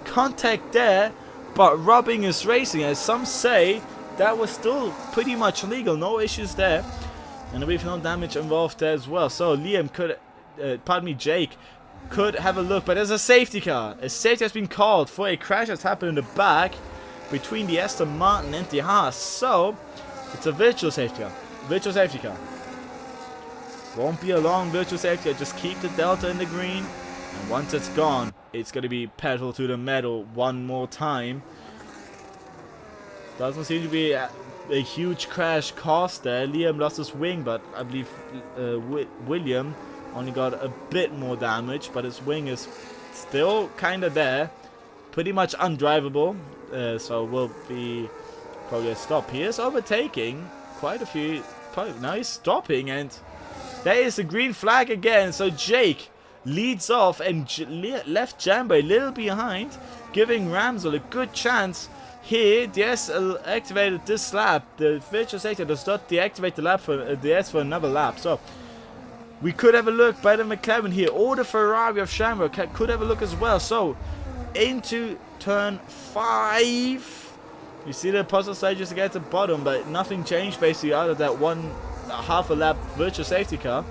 Contact there, but rubbing is racing, as some say. That was still pretty much legal, no issues there, and with no damage involved there as well. So Liam could, Jake could have a look, but there's a safety car. A safety has been called for a crash that's happened in the back between the Aston Martin and the Haas. So it's a virtual safety car. Virtual safety car. Won't be a long virtual safety car. Just keep the delta in the green, and once it's gone, it's going to be pedal to the metal one more time. Doesn't seem to be a huge crash caused there. Liam lost his wing, but I believe William only got a bit more damage, but his wing is still kind of there. Pretty much undrivable, so will be probably a stop. He is overtaking quite a few. Now he's stopping, and there is a green flag again. So Jake leads off and left Jambo a little behind, giving Ramsel a good chance Here, DS activated this lap. The virtual safety does not deactivate the lap for DS for another lap. So we could have a look by the McLaren here, or the Ferrari of Shamrock could have a look as well. So into turn 5. You see the puzzle stages again at the bottom, but nothing changed basically out of that half a lap virtual safety car.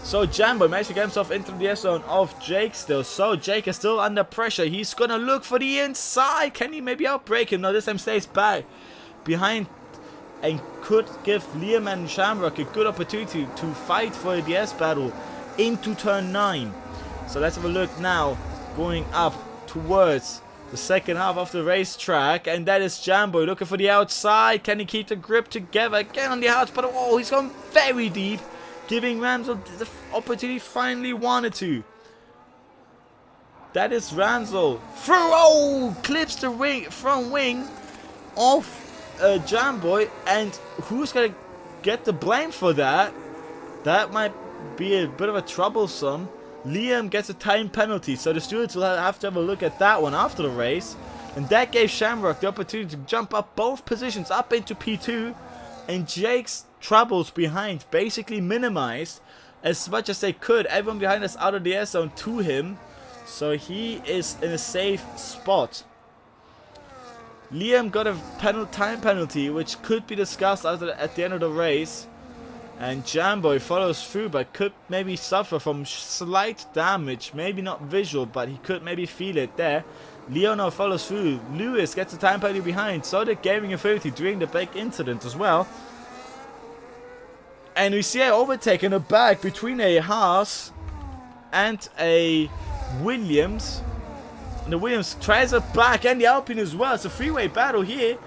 So Jambo managed to get himself into the S zone of Jake still. So Jake is still under pressure. He's gonna look for the inside. Can he maybe outbrake him? No, this time stays back behind and could give Liam and Shamrock a good opportunity to fight for a DS battle into turn 9. So let's have a look now, going up towards the second half of the racetrack, and that is Jambo looking for the outside. Can he keep the grip together again on the outside? Oh, he's gone very deep, giving Ramsel the opportunity finally wanted to. That is Ramsel through. Oh, clips the front wing of Jamboy, and who's gonna get the blame for that? That might be a bit of a troublesome. Liam gets a time penalty, so the stewards will have to have a look at that one after the race, and that gave Shamrock the opportunity to jump up both positions up into P2, and Jake's troubles behind basically minimized as much as they could. Everyone behind us out of the S zone to him, so he is in a safe spot. Liam got a time penalty, which could be discussed at the end of the race. And Jamboy follows through, but could maybe suffer from slight damage. Maybe not visual, but he could maybe feel it there. Leonor follows through. Lewis gets a time penalty behind. So did Gaming Infinity during the big incident as well. And we see an overtake in the back between a Haas and a Williams. And the Williams tries it back, and the Alpine as well. It's a three-way battle here.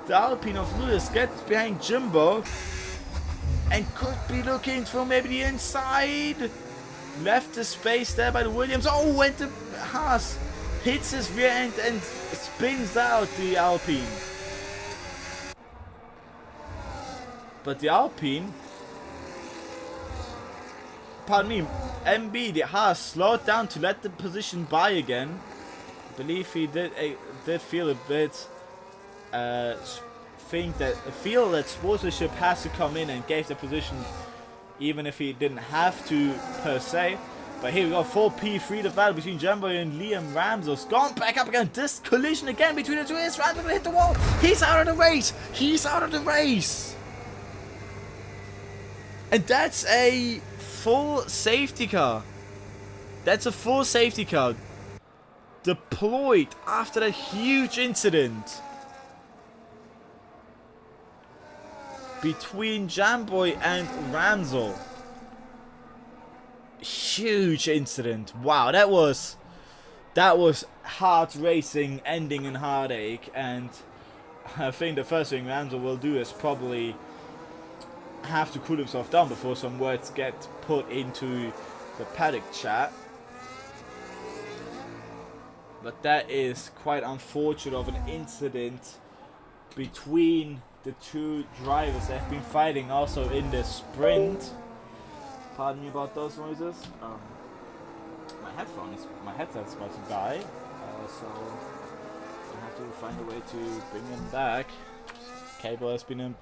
The Alpine of Lewis gets behind Jimbo and could be looking for maybe the inside. Left the space there by the Williams. Oh, and the Haas hits his rear end and spins out the Alpine. But the Alpine, pardon me, MB, the Haas slowed down to let the position by again. I believe he did feel a bit feel that sponsorship has to come in and gave the position, even if he didn't have to per se. But here we go, 4P3, the battle between Jambo and Liam Ramsell's gone back up again. This collision again between the two is Ramsell gonna hit the wall. He's out of the race. He's out of the race. And that's a full safety car. That's a full safety car deployed after that huge incident between Jamboy and Ramsell. Huge incident. Wow, that was hard racing ending in heartache, and I think the first thing Ramsell will do is probably have to cool himself down before some words get put into the paddock chat. But that is quite unfortunate of an incident between the two drivers that have been fighting also in the sprint. Pardon me about those noises. My headset's about to die, so I have to find a way to bring them back. Cable has been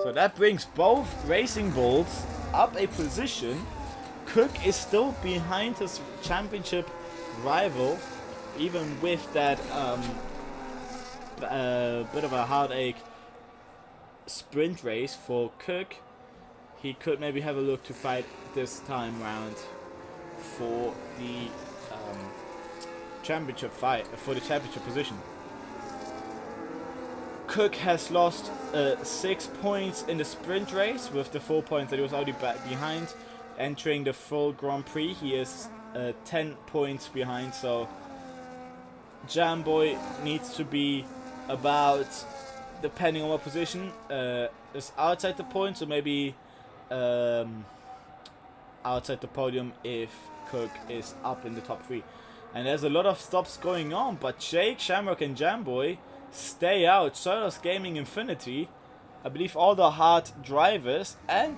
So that brings both Racing Bulls up a position. Cook is still behind his championship rival, even with that bit of a heartache sprint race for Cook. He could maybe have a look to fight this time round for the championship fight, for the championship position. Cook has lost 6 points in the sprint race with the 4 points that he was already behind. Entering the full Grand Prix, he is 10 points behind, so Jamboy needs to be about, depending on what position, is outside the points, or maybe outside the podium if Cook is up in the top 3. And there's a lot of stops going on, but Jake, Shamrock and Jamboy stay out. So does Gaming Infinity. I believe all the hard drivers, and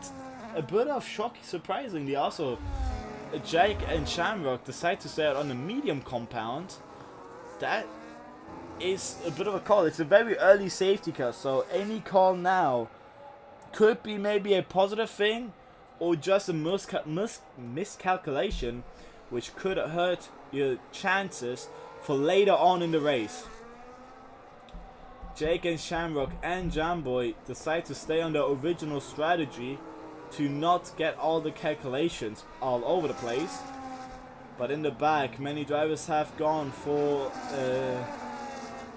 a bit of shock, surprisingly, also Jake and Shamrock decide to stay out on the medium compound, that is a bit of a call. It's a very early safety car, so any call now could be maybe a positive thing or just a miscalculation, which could hurt your chances for later on in the race. Jake and Shamrock and Jamboy decide to stay on their original strategy to not get all the calculations all over the place. But in the back, many drivers have gone for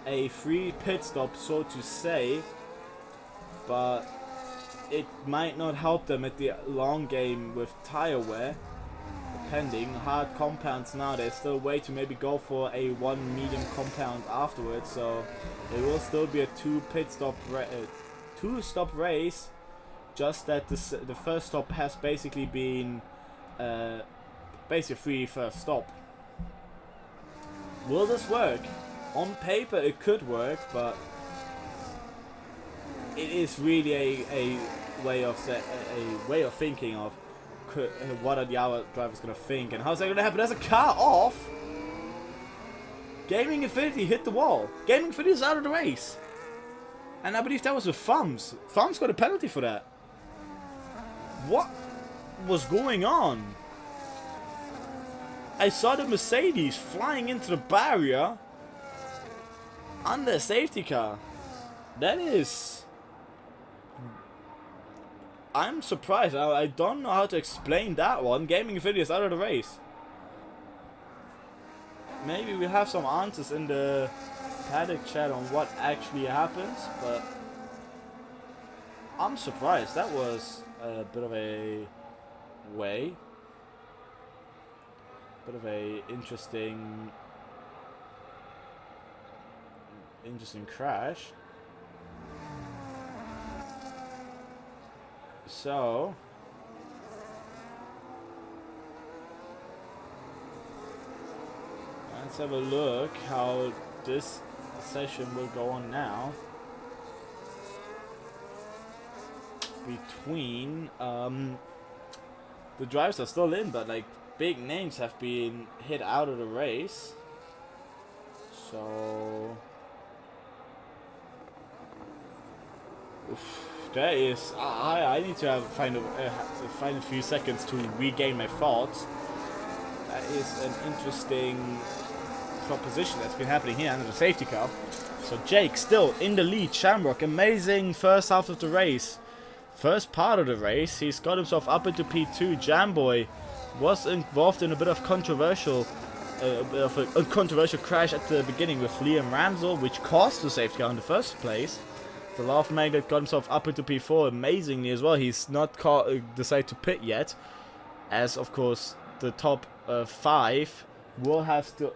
a free pit stop, so to say. But it might not help them at the long game with tire wear. Depending, hard compounds now, there's still a way to maybe go for a one medium compound afterwards, so it will still be a two stop race, just that the first stop has basically been basically free first stop. Will this work? On paper it could work, but it is really a way of thinking of what are the other drivers gonna think and how's that gonna happen. There's a car off. Gaming Infinity hit the wall. Gaming Infinity is out of the race, and I believe that was with Thumbs. Thumbs got a penalty for that. What was going on? I saw the Mercedes flying into the barrier on the safety car. That is... I'm surprised. I don't know how to explain that one. Gaming Infinity is out of the race. Maybe we have some answers in the paddock chat on what actually happens, but I'm surprised. That was a bit of a interesting crash. So let's have a look how this session will go on now. Between the drivers are still in, but like big names have been hit out of the race. So there is. I need to find a few seconds to regain my thoughts. That is an interesting proposition that's been happening here under the safety car. So Jake still in the lead. Shamrock, amazing first half of the race. First part of the race, he's got himself up into P2. Jamboy was involved in a bit of a controversial crash at the beginning with Liam Ramsell, which cost the safety car in the first place. The Love Magnet got himself up into P4 amazingly as well. He's not decided to pit yet, as of course the top 5 will have to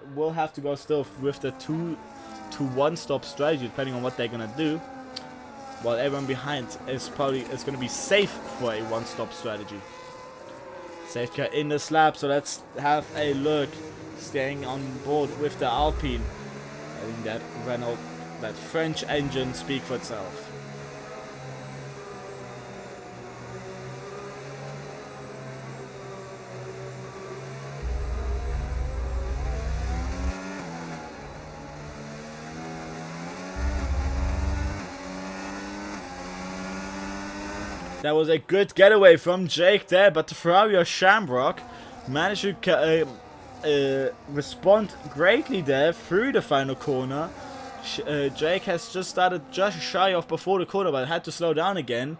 go still with the 2-1 stop strategy, depending on what they're gonna do. While everyone behind is gonna be safe for a one-stop strategy. Safety car in the slab, so let's have a look. Staying on board with the Alpine. I think that Renault, that French engine speak for itself. That was a good getaway from Jake there, but the Ferrari of Shamrock managed to respond greatly there through the final corner. Jake has just started just shy of before the corner, but had to slow down again,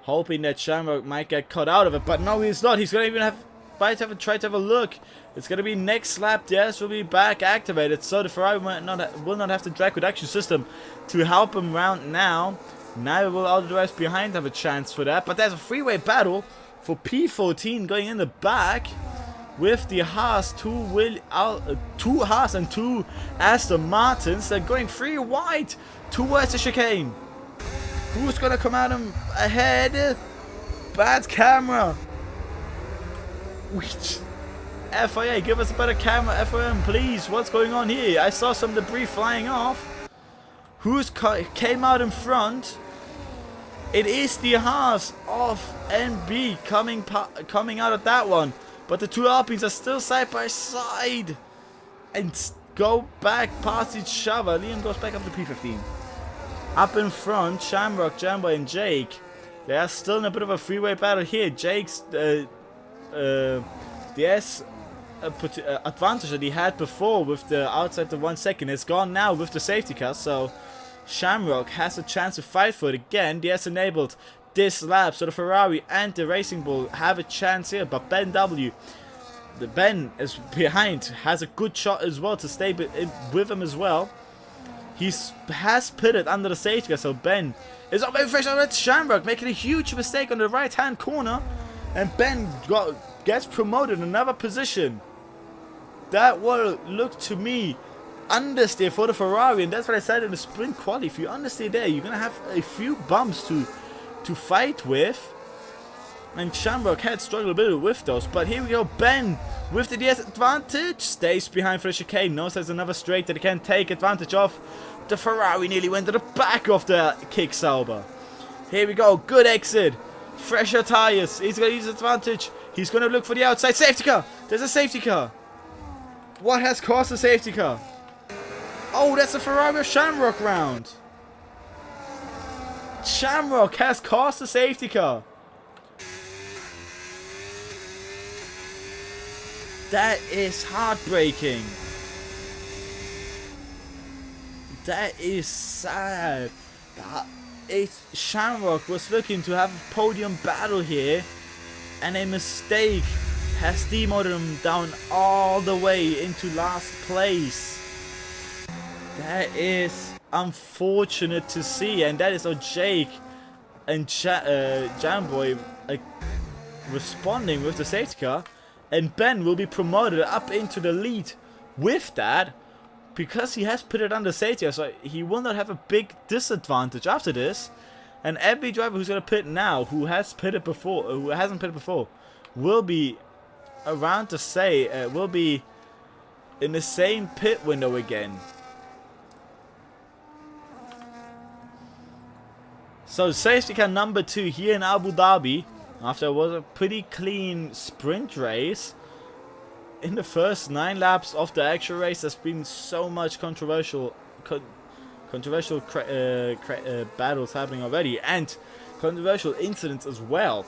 hoping that Shamrock might get caught out of it. But no, he's not. He's gonna even try to have a look. It's gonna be next lap. Yes, will be back activated, so the Ferrari will not have the drag reduction system to help him round now. Neither will all the drivers behind have a chance for that. But there's a freeway battle for P14 going in the back with the Haas, two Haas and 2 Aston Martins. They're going 3 wide towards the chicane. Who's gonna come at him ahead? Bad camera. FIA, give us a better camera, FIM, please. What's going on here? I saw some debris flying off. Who's came out in front? It is the Haas of NB coming out of that one. But the two Alpines are still side by side. And go back past each other. Liam goes back up to P15. Up in front, Shamrock, Jamboy, and Jake. They are still in a bit of a freeway battle here. Jake's the advantage that he had before with the outside the 1 second is gone now with the safety car. So Shamrock has a chance to fight for it again. The DS enabled this lap, so the Ferrari and the Racing Bull have a chance here. But Ben W, the Ben is behind, has a good shot as well to stay with him as well. He has pitted under the safety car, so Ben is up very fresh on that Shamrock, making a huge mistake on the right-hand corner. And Ben gets promoted in another position. That will look to me understeer for the Ferrari, and that's what I said in the sprint quali. If you understeer there, you're going to have a few bumps to fight with. And Shamrock had struggled a bit with those, but here we go. Ben with the DS advantage stays behind for the chicane. Knows there's another straight that he can take advantage of. The Ferrari nearly went to the back of the kick Sauber. Here we go. Good exit. Fresher tires. He's going to use advantage. He's going to look for the outside safety car. There's a safety car. What has caused the safety car? Oh, that's a Ferrari of Shamrock round. Shamrock has caused the safety car. That is heartbreaking. That is sad. Shamrock was looking to have a podium battle here, and a mistake has demoted him down all the way into last place. That is unfortunate to see, and that is how Jake and Jamboy responding with the safety car. And Ben will be promoted up into the lead with that, because he has put it under safety, so he will not have a big disadvantage after this. And every driver who's going to pit now, who hasn't pitted before, will be around to say, will be in the same pit window again. So safety car number 2 here in Abu Dhabi. After it was a pretty clean sprint race, in the first 9 laps of the actual race, there's been so much controversial battles happening already, and controversial incidents as well.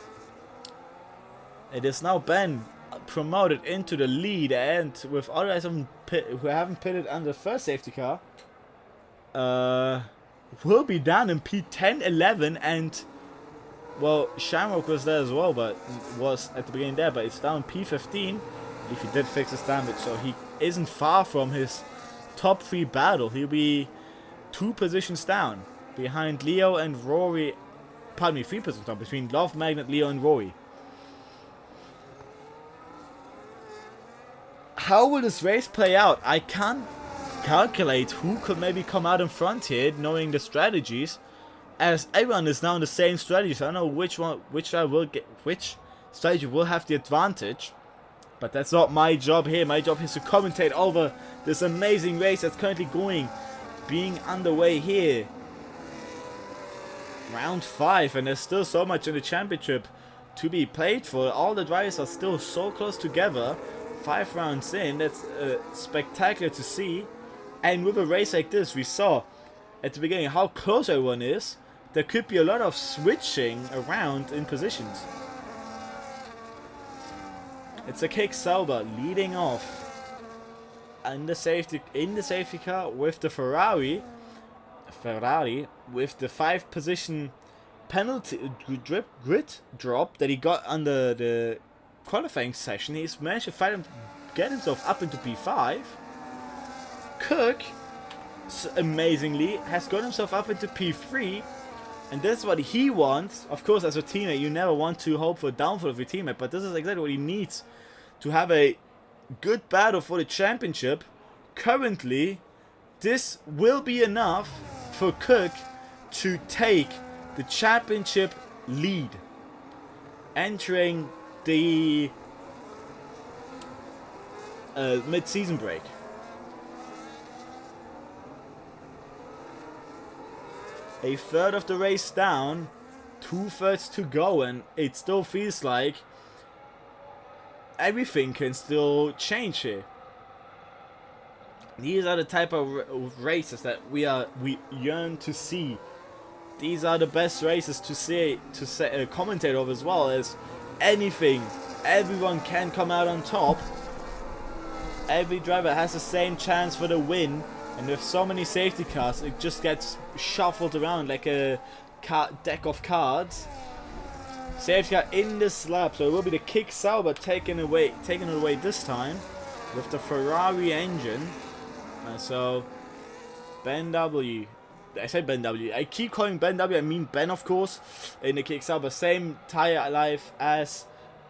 It is now Ben promoted into the lead, and with other guys who haven't pitted under the first safety car, will be down in P10, 11, and well, Shamrock was there as well, but was at the beginning there, but it's down P15. If he did fix his damage, so he isn't far from his top 3 battle. He'll be 2 positions down behind Leo and Rory. Pardon me, 3 positions down between Love Magnet, Leo, and Rory. How will this race play out? I can't calculate who could maybe come out in front here, knowing the strategies, as everyone is now in the same strategy. So I don't know which strategy will have the advantage. But that's not my job here. My job is to commentate over this amazing race that's currently being underway here. Round 5, and there's still so much in the championship to be played for. All the drivers are still so close together. 5 rounds in, that's spectacular to see. And with a race like this, we saw at the beginning how close everyone is. There could be a lot of switching around in positions. It's a kick Sauber leading off in the safety car with the Ferrari with the 5 position penalty grid drop that he got under the qualifying session. He's managed to get himself up into P5. Cook, amazingly, has got himself up into P3, and that's what he wants. Of course, as a teammate, you never want to hope for a downfall of your teammate, but this is exactly what he needs to have a good battle for the championship. Currently, this will be enough for Cook to take the championship lead, entering the mid-season break. A third of the race down, 2/3 to go, and it still feels like everything can still change here. These are the type of races that we yearn to see. These are the best races to commentate of, as well as anything. Everyone can come out on top. Every driver has the same chance for the win, and with so many safety cars, it just gets shuffled around like a deck of cards. Safety car in this lap, so it will be the Kick Sauber taken away this time with the Ferrari engine. So Ben W. I say Ben W. I keep calling Ben W. I mean Ben, of course. In the Kick Sauber, same tire life as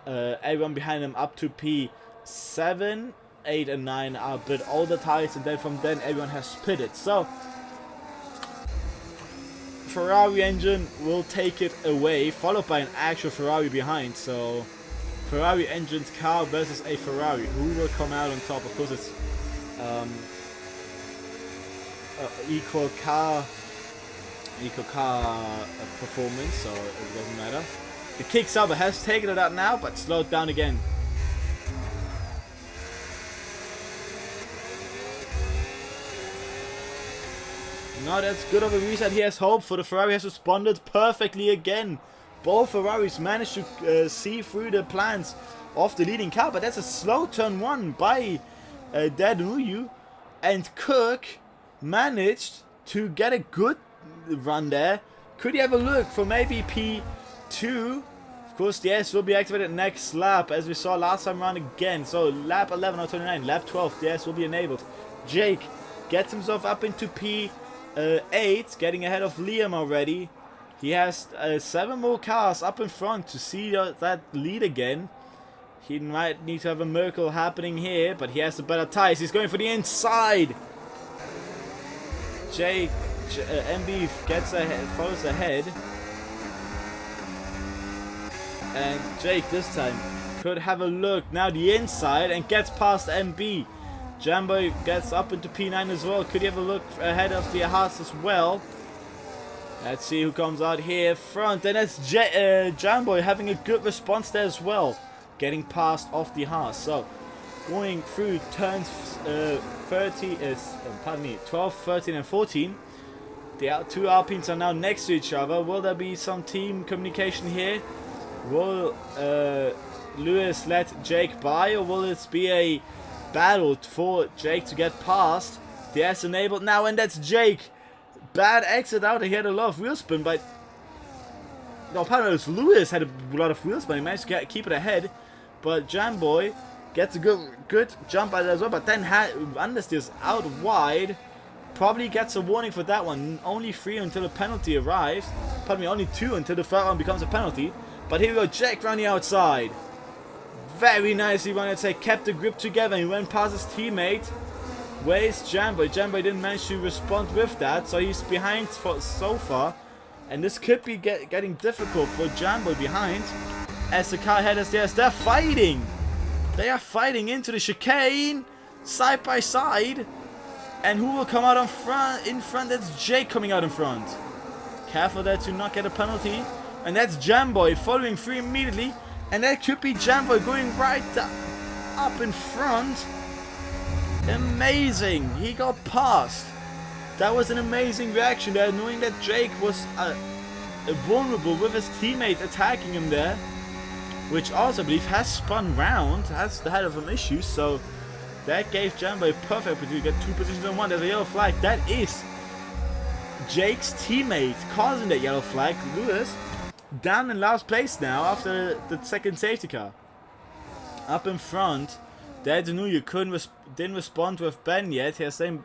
everyone behind him up to P7, 8 and 9 are a bit older tires, and then from then everyone has pitted. So Ferrari engine will take it away, followed by an actual Ferrari behind. So Ferrari engine's car versus a Ferrari. Who will come out on top? Of course, it's equal car performance, so it doesn't matter. The Kick Sauber has taken it out now, but slowed down again. Not as good of a reset he has hoped for. The Ferrari has responded perfectly again. Both Ferraris managed to see through the plans of the leading car, but that's a slow turn one by Daduyu, and Cook managed to get a good run there. Could he have a look for maybe P2? Of course, the S will be activated next lap, as we saw last time around again. So lap 11 or 29, lap 12, the S will be enabled. Jake gets himself up into P8, getting ahead of Liam already. He has 7 more cars up in front to see that lead again. He might need to have a miracle happening here, but he has the better tires. He's going for the inside. Jake, MB gets ahead, follows ahead, and Jake this time could have a look now the inside and gets past MB. Jambo gets up into P9 as well. Could he have a look ahead of the Haas as well? Let's see who comes out here front, and that's Jambo having a good response there as well, getting past off the Haas. So going through turns 12, 13 and 14. The two Alpines are now next to each other. Will there be some team communication here? Will Lewis let Jake by, or will it be a battle for Jake to get past? The S enabled now, and that's Jake. Bad exit out. He had a lot of wheel spin, but no, pardon, it was Lewis had a lot of wheel spin. He managed to keep it ahead, but Jamboy gets a good jump at it as well, but then understeers out wide. Probably gets a warning for that one. Only 3 until the penalty arrives. Pardon me, only 2 until the third one becomes a penalty. But here we go, Jake around the outside. Very nicely run, I'd say. Kept the grip together. He went past his teammate. Where's Jamboy? Jamboy didn't manage to respond with that, so he's behind so far. And this could be getting difficult for Jamboy behind, as the car ahead is there. They're fighting. They are fighting into the chicane, side by side. And who will come out in front? That's Jake coming out in front. Careful there to not get a penalty. And that's Jamboy following through immediately. And that could be Jamboy going right up in front. Amazing. He got past. That was an amazing reaction there, knowing that Jake was vulnerable with his teammate attacking him there. Which also, I believe, has spun round. Has the head of some issues. So that gave Jambo a perfect opportunity to get 2 positions on 1. There's a yellow flag. That is Jake's teammate causing that yellow flag. Lewis down in last place now after the second safety car. Up in front, Daduyu didn't respond with Ben yet. He has them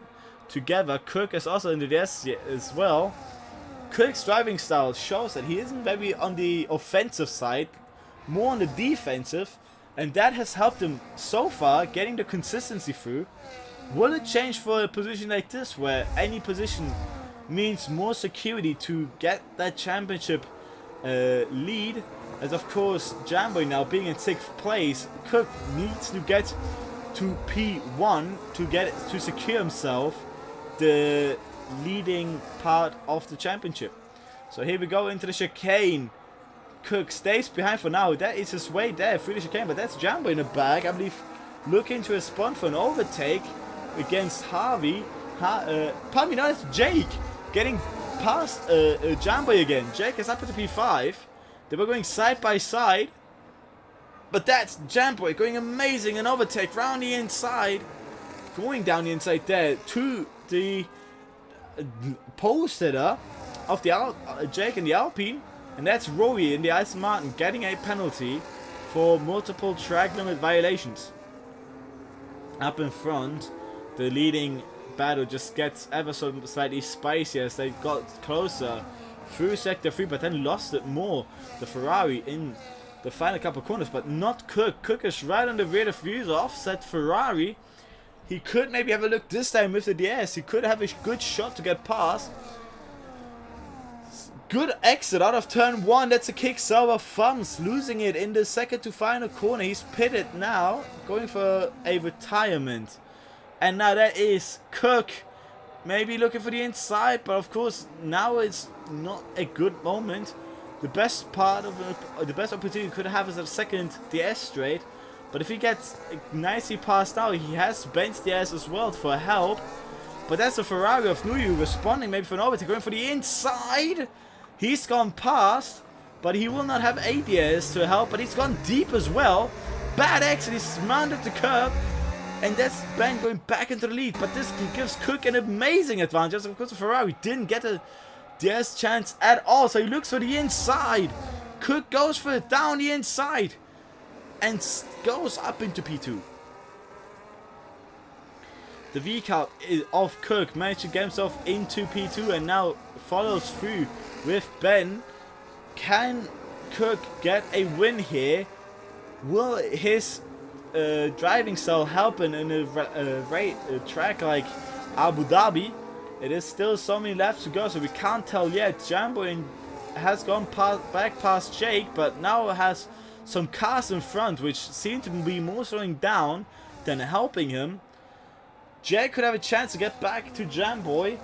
together. Cook is also in the DS as well. Cook's driving style shows that he isn't very on the offensive side, more on the defensive. And that has helped him so far getting the consistency through. Will it change for a position like this, where any position means more security to get that championship lead? As of course, Jambo now being in 6th place, Cook needs to get to P1 to secure himself the leading part of the championship. So here we go into the chicane. Cook stays behind for now. That is his way there, through the chicane, but that's Jambo in the back, I believe, looking to respond for an overtake against Harvey. Pardon me, no, that's Jake getting past Jambo again. Jake is up at the P5. They were going side by side, but that's Jambo going amazing, an overtake round the inside, going down the inside there to the pole sitter of the Jake in the Alpine. And that's Rory in the Aston Martin getting a penalty for multiple track limit violations. Up in front, the leading battle just gets ever so slightly spicier as they got closer through sector 3, but then lost it more, the Ferrari, in the final couple of corners, but not Cook. Cook is right on the rear of views, offset Ferrari. He could maybe have a look this time with the DS. He could have a good shot to get past. Good exit out of turn 1. That's a kick sour thumbs, losing it in the second to final corner. He's pitted now, going for a retirement. And now that is Cook, maybe looking for the inside, but of course now it's not a good moment. The best part of the best opportunity he could have is a second DS straight, but if he gets nicely passed out, he has bench DS as well for help. But that's a Ferrari of Nuyu responding maybe for an overtake, going for the inside. He's gone past, but he will not have ADS to help, but he's gone deep as well. Bad exit, he's mounted the curb, and that's Ben going back into the lead. But this gives Cook an amazing advantage. Of course, the Ferrari didn't get a DS chance at all, so he looks for the inside. Cook goes for it down the inside and goes up into P2. The V-Cup of Cook managed to get himself into P2 and now follows through with Ben. Can Cook get a win here? Will his driving style help in a track like Abu Dhabi? It is still so many laps to go, so we can't tell yet. Jambo has gone back past Jake, but now has some cars in front which seem to be more slowing down than helping him. Jake could have a chance to get back to Jamboy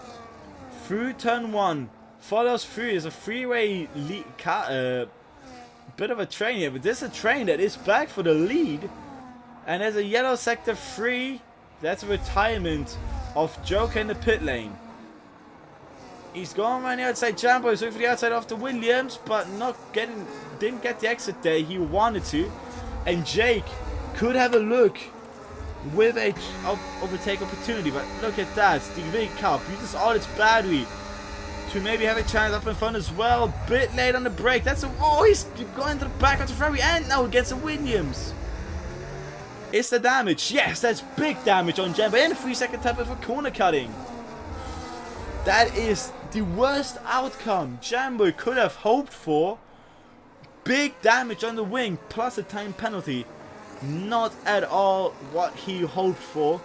through turn 1. Follows through. Is a freeway car, bit of a train here, but this is a train that is back for the lead. And there's a yellow sector 3. That's a retirement of Joker in the pit lane. He's going around the outside. Jambo is looking for the outside of the Williams, but didn't get the exit there he wanted to. And Jake could have a look with a overtake opportunity, but look at that. The V-Cup uses all its battery to maybe have a chance up in front as well. Bit late on the brake. That's a... Oh, he's going to the back of the Ferrari, and now he gets a Williams. Is the damage? Yes, that's big damage on Jambo, and a 3-second tap for corner cutting. That is the worst outcome Jambo could have hoped for. Big damage on the wing, plus a time penalty. Not at all what he hoped for.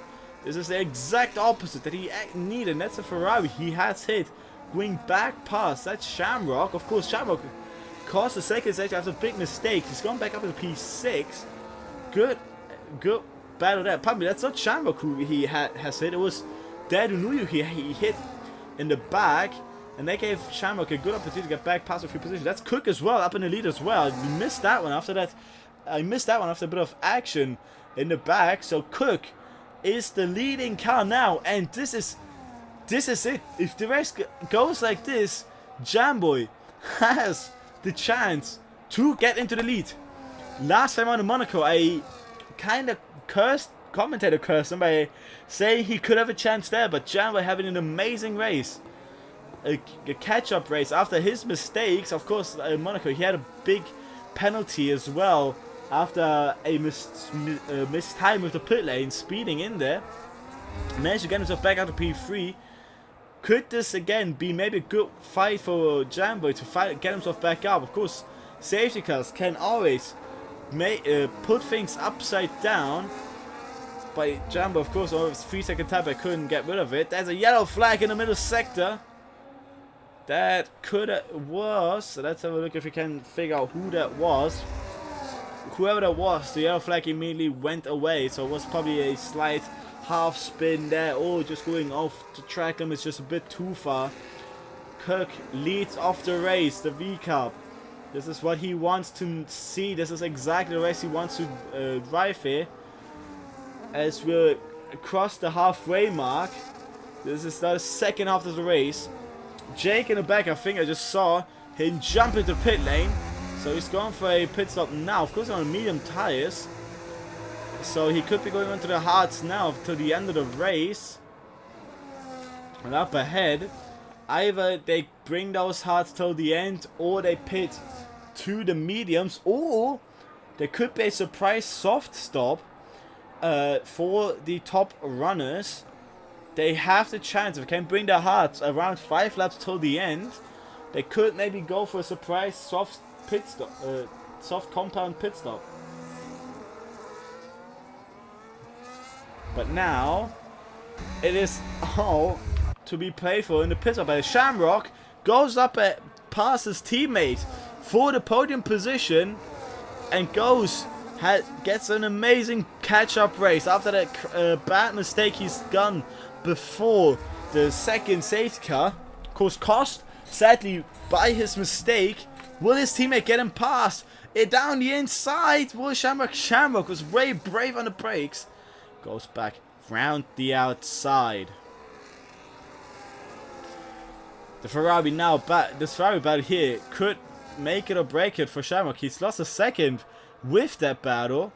This is the exact opposite that he needed. That's a Ferrari he has hit. Going back past, that's Shamrock. Of course, Shamrock caused the second stage after a big mistake. He's gone back up to P6. Good battle there. Pardon me, that's not Shamrock who he has hit. It was Dadunuyu he hit in the back. And they gave Shamrock a good opportunity to get back past a few positions. That's Cook as well, up in the lead as well. You missed that one after that. I missed that one after a bit of action in the back. So Cook is the leading car now, and this is it. If the race goes like this, Jamboy has the chance to get into the lead. Last time on in Monaco, I kind of commentator cursed him by saying he could have a chance there, but Jamboy having an amazing race. A catch-up race after his mistakes. Of course, in Monaco, he had a big penalty as well after a missed time with the pit lane, speeding in there. Managed to get himself back out to P3. Could this again be maybe a good fight for Jambo to get himself back up? Of course, safety cars can always put things upside down. But Jambo, of course, on his 3-second tap, I couldn't get rid of it. There's a yellow flag in the middle sector. That was. So let's have a look if we can figure out who that was. Whoever that was, the yellow flag immediately went away. So it was probably a slight half spin there, or just going off the track limits just a bit too far. Cook leads off the race, the V-Cup. This is what he wants to see. This is exactly the race he wants to drive here. As we're across the halfway mark. This is the second half of the race. Jake in the back, I think I just saw him jump into the pit lane. So he's going for a pit stop now. Of course on medium tires. So he could be going on to the hards now till the end of the race. And up ahead, either they bring those hards till the end or they pit to the mediums, or there could be a surprise soft stop for the top runners. They have the chance, if they can bring their hards around 5 laps till the end, they could maybe go for a surprise soft pit stop, soft compound pit stop. But now it is all to be played for in the pit stop. But Shamrock goes up past his teammate for the podium position and gets an amazing catch-up race after that bad mistake he's done before the second safety car. Of course, cost sadly by his mistake. Will his teammate get him past? Down the inside. Will Shamrock? Shamrock was very brave on the brakes. Goes back round the outside. The Ferrari now this Ferrari battle here could make it or break it for Shamrock. He's lost a second with that battle.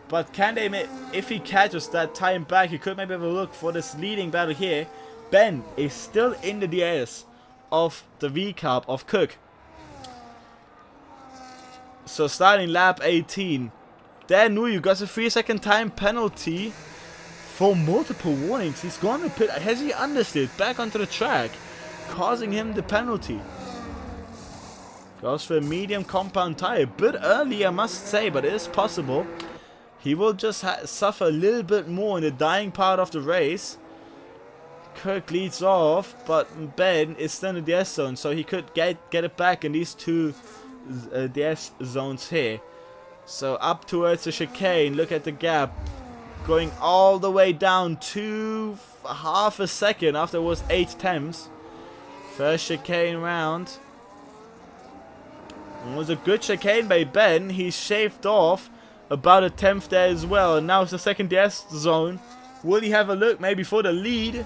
But can they if he catches that time back, he could maybe have a look for this leading battle here. Ben is still in the DS of the V-Carb of Cook. So starting lap 18. There Nuyu got a 3-second time penalty for multiple warnings. He's gone to pit. Has he understeered back onto the track, causing him the penalty? Goes for a medium compound tire. A bit early, I must say, but it is possible. He will just suffer a little bit more in the dying part of the race. Kirk leads off, but Ben is still in the DS zone, so he could get it back in these two DS zones here. So up towards the chicane, look at the gap. Going all the way down to half a second after it was 8 tenths. First chicane round. It was a good chicane by Ben. He shaved off about a 10th there as well. And now it's the second DS zone. Will he have a look maybe for the lead?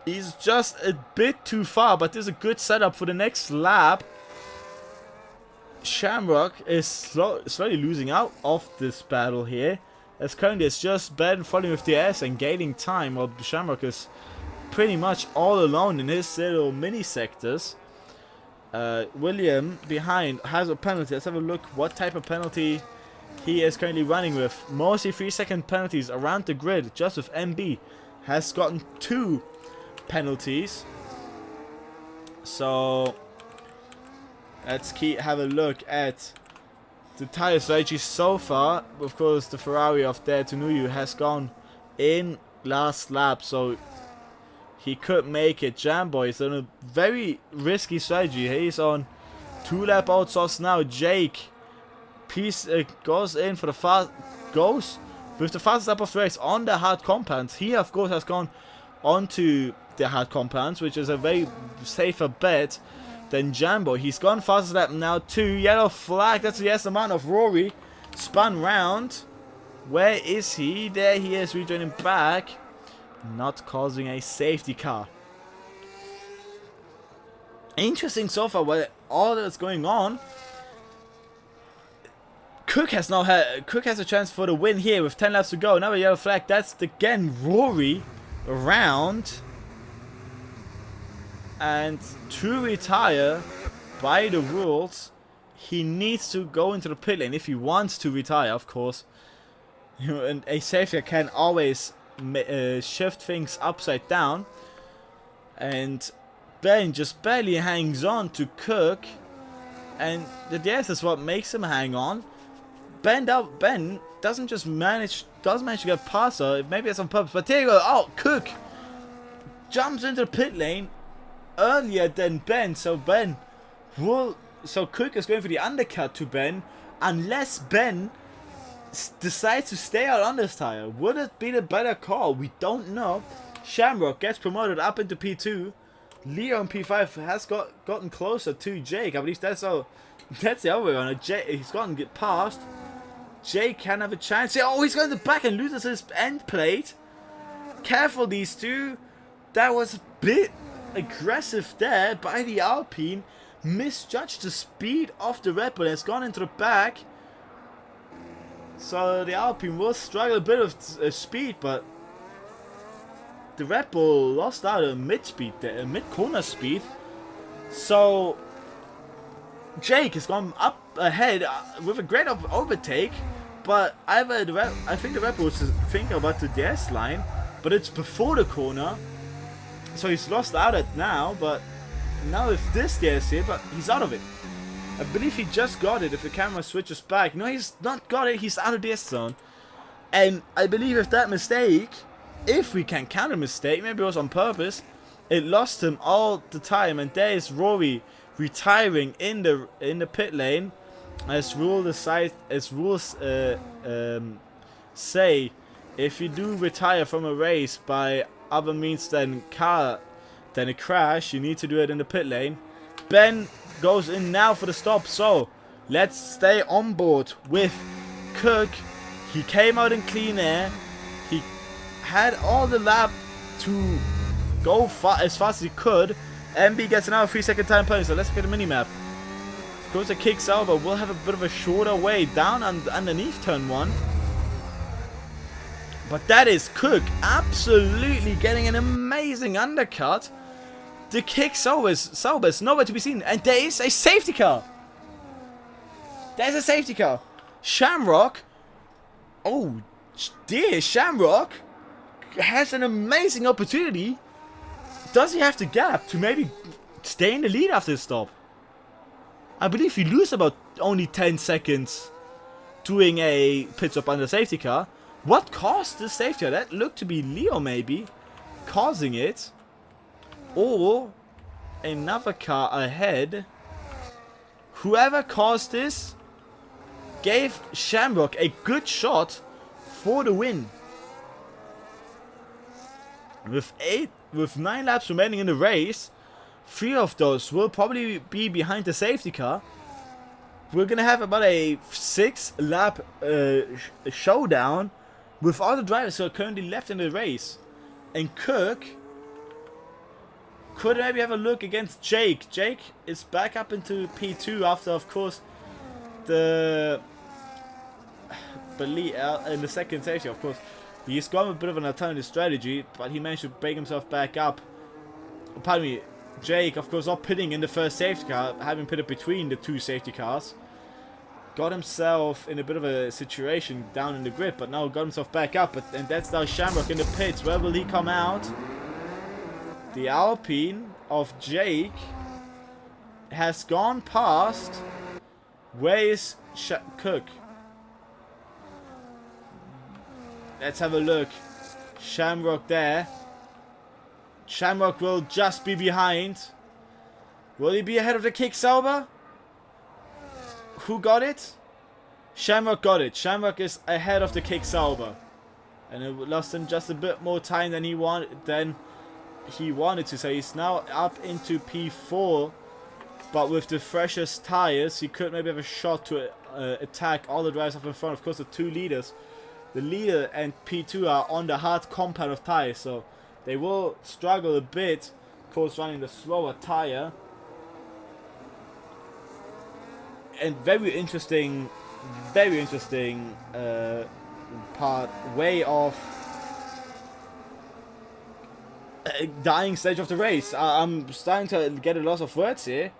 He's just a bit too far, but this is a good setup for the next lap. Shamrock is slowly losing out of this battle here. As currently it's just Ben following with the S and gaining time, while Shamrock is pretty much all alone in his little mini sectors. William behind has a penalty. Let's have a look what type of penalty he is currently running with. Mostly 3-second penalties around the grid, just with MB. Has gotten 2 penalties. So let's have a look at the tire strategy so far. Of course, the Ferrari of Dare Tunuyu has gone in last lap, so he could make it. Jamboy is on a very risky strategy. He's on 2-lap outsource now. Jake goes in for the goes with the fastest lap of the race on the hard compounds. He of course has gone onto the hard compounds, which is a very safer bet than Jambo. He's gone fastest lap now too. Yellow flag. That's the amount of Rory. Spun round. Where is he? There he is, rejoining back. Not causing a safety car. Interesting so far what all that's going on. Cook has a chance for the win here with 10 laps to go. Another yellow flag. That's again Rory around. And to retire by the rules, he needs to go into the pit lane if he wants to retire, of course. And a safety can always shift things upside down. And Ben just barely hangs on to Cook. And the DS is what makes him hang on. Ben doesn't manage to get past her. Maybe it's on purpose. But there you go. Oh, Cook jumps into the pit lane earlier than Ben. So Cook is going for the undercut to Ben. Unless Ben decides to stay out on this tire. Would it be the better call? We don't know. Shamrock gets promoted up into P2. Leo in P5 has gotten closer to Jake. I believe that's the other way around. He's gotten get past. Jake can have a chance. Oh, he's going to the back and loses his end plate. Careful, these two. That was a bit aggressive there by the Alpine. Misjudged the speed of the Red Bull and has gone into the back. So the Alpine will struggle a bit with speed, but the Red Bull lost out a mid-speed there, a mid-corner speed. So Jake has gone up ahead with a great overtake, but I think the Red Bull is thinking about the DS line, but it's before the corner, so he's lost out at now. But now if this DS here, but he's out of it. I believe he just got it if the camera switches back. No, he's not got it. He's out of the DS zone. And I believe if that mistake, if we can count a mistake, maybe it was on purpose, it lost him all the time. And there is Rory retiring in the pit lane, as rules say, if you do retire from a race by other means than a crash, you need to do it in the pit lane. Ben goes in now for the stop, so let's stay on board with Cook. He came out in clean air. He had all the lap to go as fast as he could. MB gets another 3-second time penalty, so let's look at the minimap. Of course, the kicks out, but we'll have a bit of a shorter way down underneath turn 1. But that is Cook absolutely getting an amazing undercut. The kick Sauber's nowhere to be seen, and there is a safety car. There's a safety car. Shamrock, oh dear, Shamrock has an amazing opportunity. Does he have the gap to maybe stay in the lead after this stop? I believe he loses about only 10 seconds doing a pit stop under safety car. What caused the safety car? That looked to be Leo maybe causing it. Or another car ahead. Whoever caused this gave Shamrock a good shot for the win. With 9 laps remaining in the race, 3 of those will probably be behind the safety car. We're gonna have about a 6-lap showdown with all the drivers who are currently left in the race. And Cook could maybe have a look against Jake. Jake is back up into P2 after, of course, in the second safety, of course. He's gone with a bit of an alternative strategy, but he managed to break himself back up. Pardon me, Jake, of course, not pitting in the first safety car, having pitted between the 2 safety cars. Got himself in a bit of a situation down in the grid, but now got himself back up. And that's now Shamrock in the pits. Where will he come out? The Alpine of Jake has gone past. Where is Cook? Let's have a look. Shamrock there. Shamrock will just be behind. Will he be ahead of the Kick Sauber? Who got it? Shamrock got it. Shamrock is ahead of the Kick Sauber. And it lost him just a bit more time than he wanted to. So he's now up into P4. But with the freshest tires, he could maybe have a shot to attack all the drivers up in front. Of course, the 2 leaders. The leader and P2 are on the hard compound of tires, so they will struggle a bit, of course, running the slower tire. And very interesting way of dying stage of the race. I'm starting to get a loss of words here,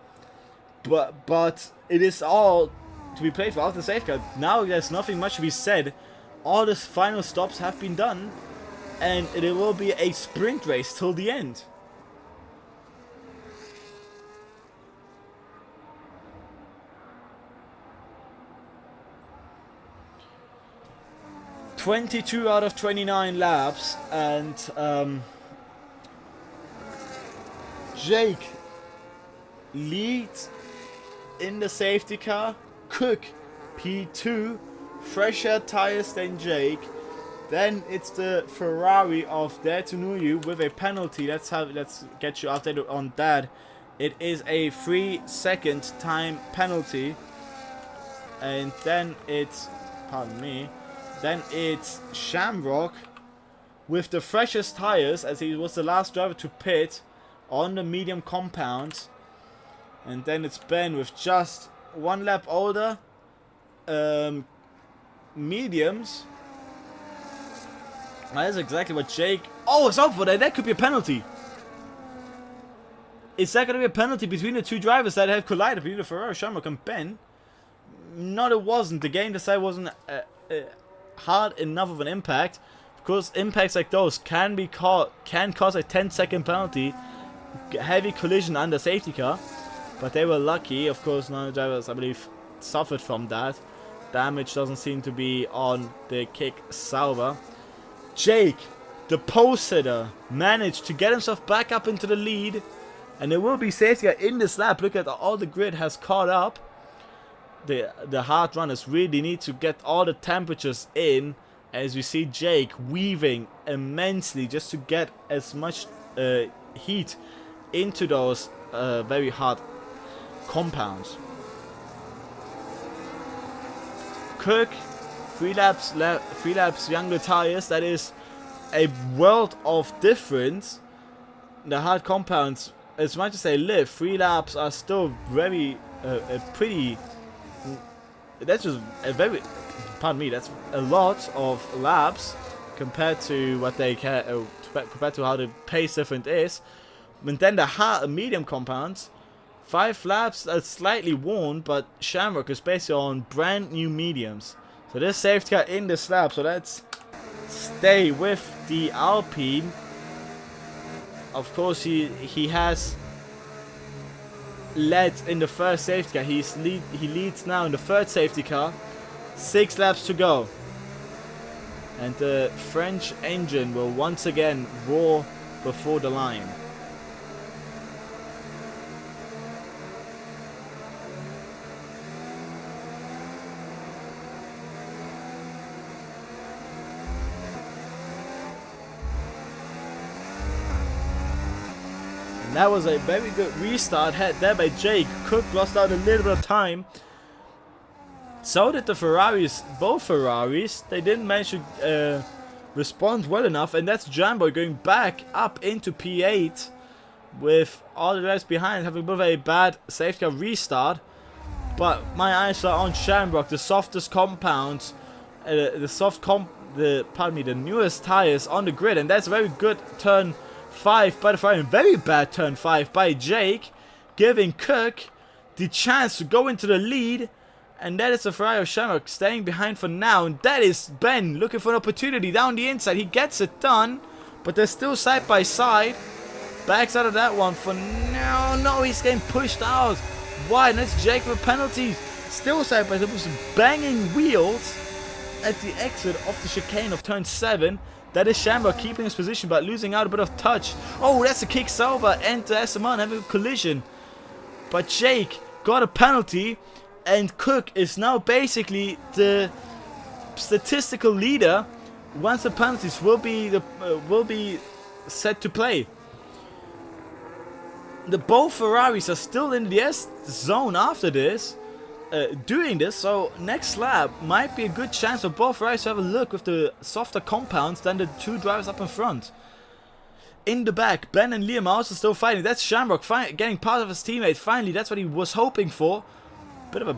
but it is all to be played for after the safeguard. Now there's nothing much to be said. All the final stops have been done, and it will be a sprint race till the end. (22 out of 29 laps), and Jake leads in the safety car. Cook P2. Fresher tires than Jake. Then it's the Ferrari of Dare to Nuyu with a penalty. Let's get you updated on that. It is a 3-second time penalty. And then it's, pardon me, then it's Shamrock with the freshest tires, as he was the last driver to pit on the medium compound. And then it's Ben with just 1 lap older mediums. That is exactly what Jake... Oh, it's over there. That could be a penalty. Is that going to be a penalty between the 2 drivers that have collided between the Ferrari, Shamrock and Ben? No, it wasn't. The game decided wasn't hard enough of an impact. Of course, impacts like those can cause a 10-second penalty. Heavy collision under safety car. But they were lucky. Of course, none of the drivers, I believe, suffered from that. Damage doesn't seem to be on the Kick Sauber. Jake, the pole sitter, managed to get himself back up into the lead. And there will be safety car in this lap. Look at all the grid has caught up. The hard runners really need to get all the temperatures in. As we see Jake weaving immensely just to get as much heat into those very hard compounds. Cook, 3 laps younger tires. That is a world of difference. The hard compounds, as much as they live, 3 laps are still very pretty. That's just a very, pardon me, that's a lot of laps compared to what they can, compared to how the pace difference is. And then the hard medium compounds, 5 laps are slightly worn, but Shamrock is basically on brand new mediums. So there's safety car in this lap, so let's stay with the Alpine. Of course, he has led in the first safety car. He leads now in the 3rd safety car. 6 laps to go. And the French engine will once again roar before the line. And that was a very good restart had there by Jake. Cook lost out a little bit of time. So did the Ferraris, both Ferraris. They didn't manage to respond well enough. And that's Jambo going back up into P8 with all the drivers behind having a bit of a bad safety car restart. But my eyes are on Shamrock, the softest compounds, the newest tires on the grid. And that's a very good turn 5 by the Ferrari, very bad turn 5 by Jake, giving Cook the chance to go into the lead. And that is the Ferrari of Shamrock staying behind for now. And that is Ben looking for an opportunity down the inside. He gets it done, but they're still side by side. Backs out of that one for now. No, he's getting pushed out. Why? And it's Jake with penalties. Still side by side with some banging wheels at the exit of the chicane of turn 7. That is Shamrock keeping his position but losing out a bit of touch. Oh, that's a Kick Sauber and SMR having a collision. But Jake got a penalty. And Cook is now basically the statistical leader once the penalties will be set to play. Both Ferraris are still in the S zone after this, doing this. So next lap might be a good chance for both Ferraris to have a look with the softer compounds than the 2 drivers up in front. In the back, Ben and Liam are also still fighting. That's Shamrock getting part of his teammate. Finally, that's what he was hoping for. Bit of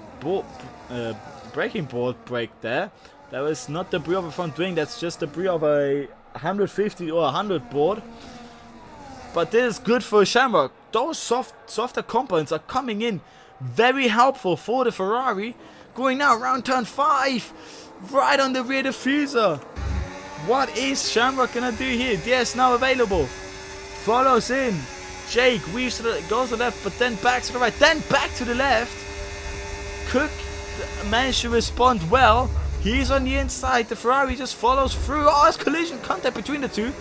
a braking board break there. That was not debris of a front wing. That's just debris of a 150 or 100 board. But this is good for Shamrock. Those softer components are coming in very helpful for the Ferrari. Going now around turn 5. Right on the rear diffuser. What is Shamrock gonna do here? DS now available. Follows in. Jake weaves to the, goes to the left, but then back to the right. Then back to the left. Cook managed to respond well. He's on the inside. The Ferrari just follows through. Oh, there's collision contact between the 2.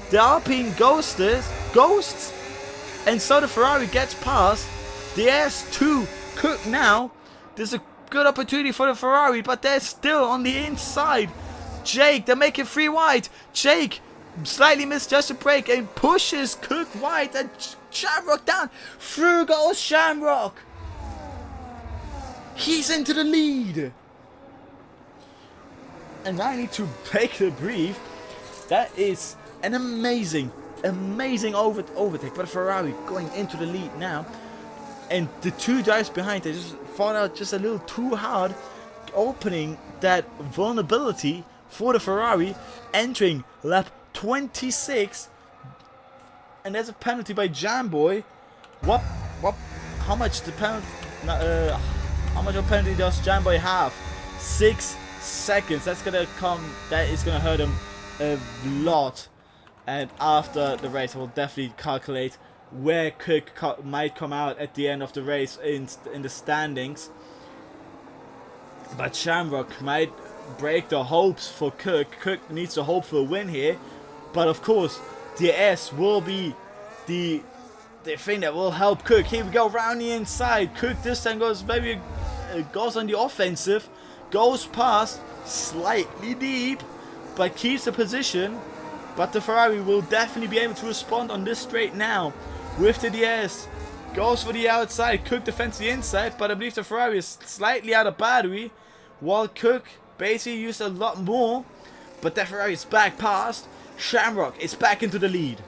The Alpine ghosts. And so the Ferrari gets past. The S2 Cook now. There's a good opportunity for the Ferrari, but they're still on the inside. Jake, they make it 3 wide. Jake slightly misjudged the break and pushes Cook wide, and Shamrock down. Through goes Shamrock. He's into the lead. And I need to break the brief. That is an amazing overtake by the Ferrari, going into the lead now. And the 2 drivers behind, they just fought out just a little too hard, opening that vulnerability for the Ferrari, entering lap 26. And there's a penalty by Jamboy. How much the penalty? How much of a penalty does Jamboy have? 6 seconds. That is gonna hurt him a lot. And after the race, I will definitely calculate where Cook might come out at the end of the race in the standings. But Shamrock might break the hopes for Cook. Cook needs to hope for a win here. But of course, the S will be the thing that will help Cook. Here we go, round the inside. Cook this time goes goes on the offensive. Goes past, slightly deep, but keeps the position. But the Ferrari will definitely be able to respond on this straight now. With the DS, goes for the outside. Cook defends the inside, but I believe the Ferrari is slightly out of battery, while Cook basically used a lot more. But the Ferrari is back past. Shamrock is back into the lead.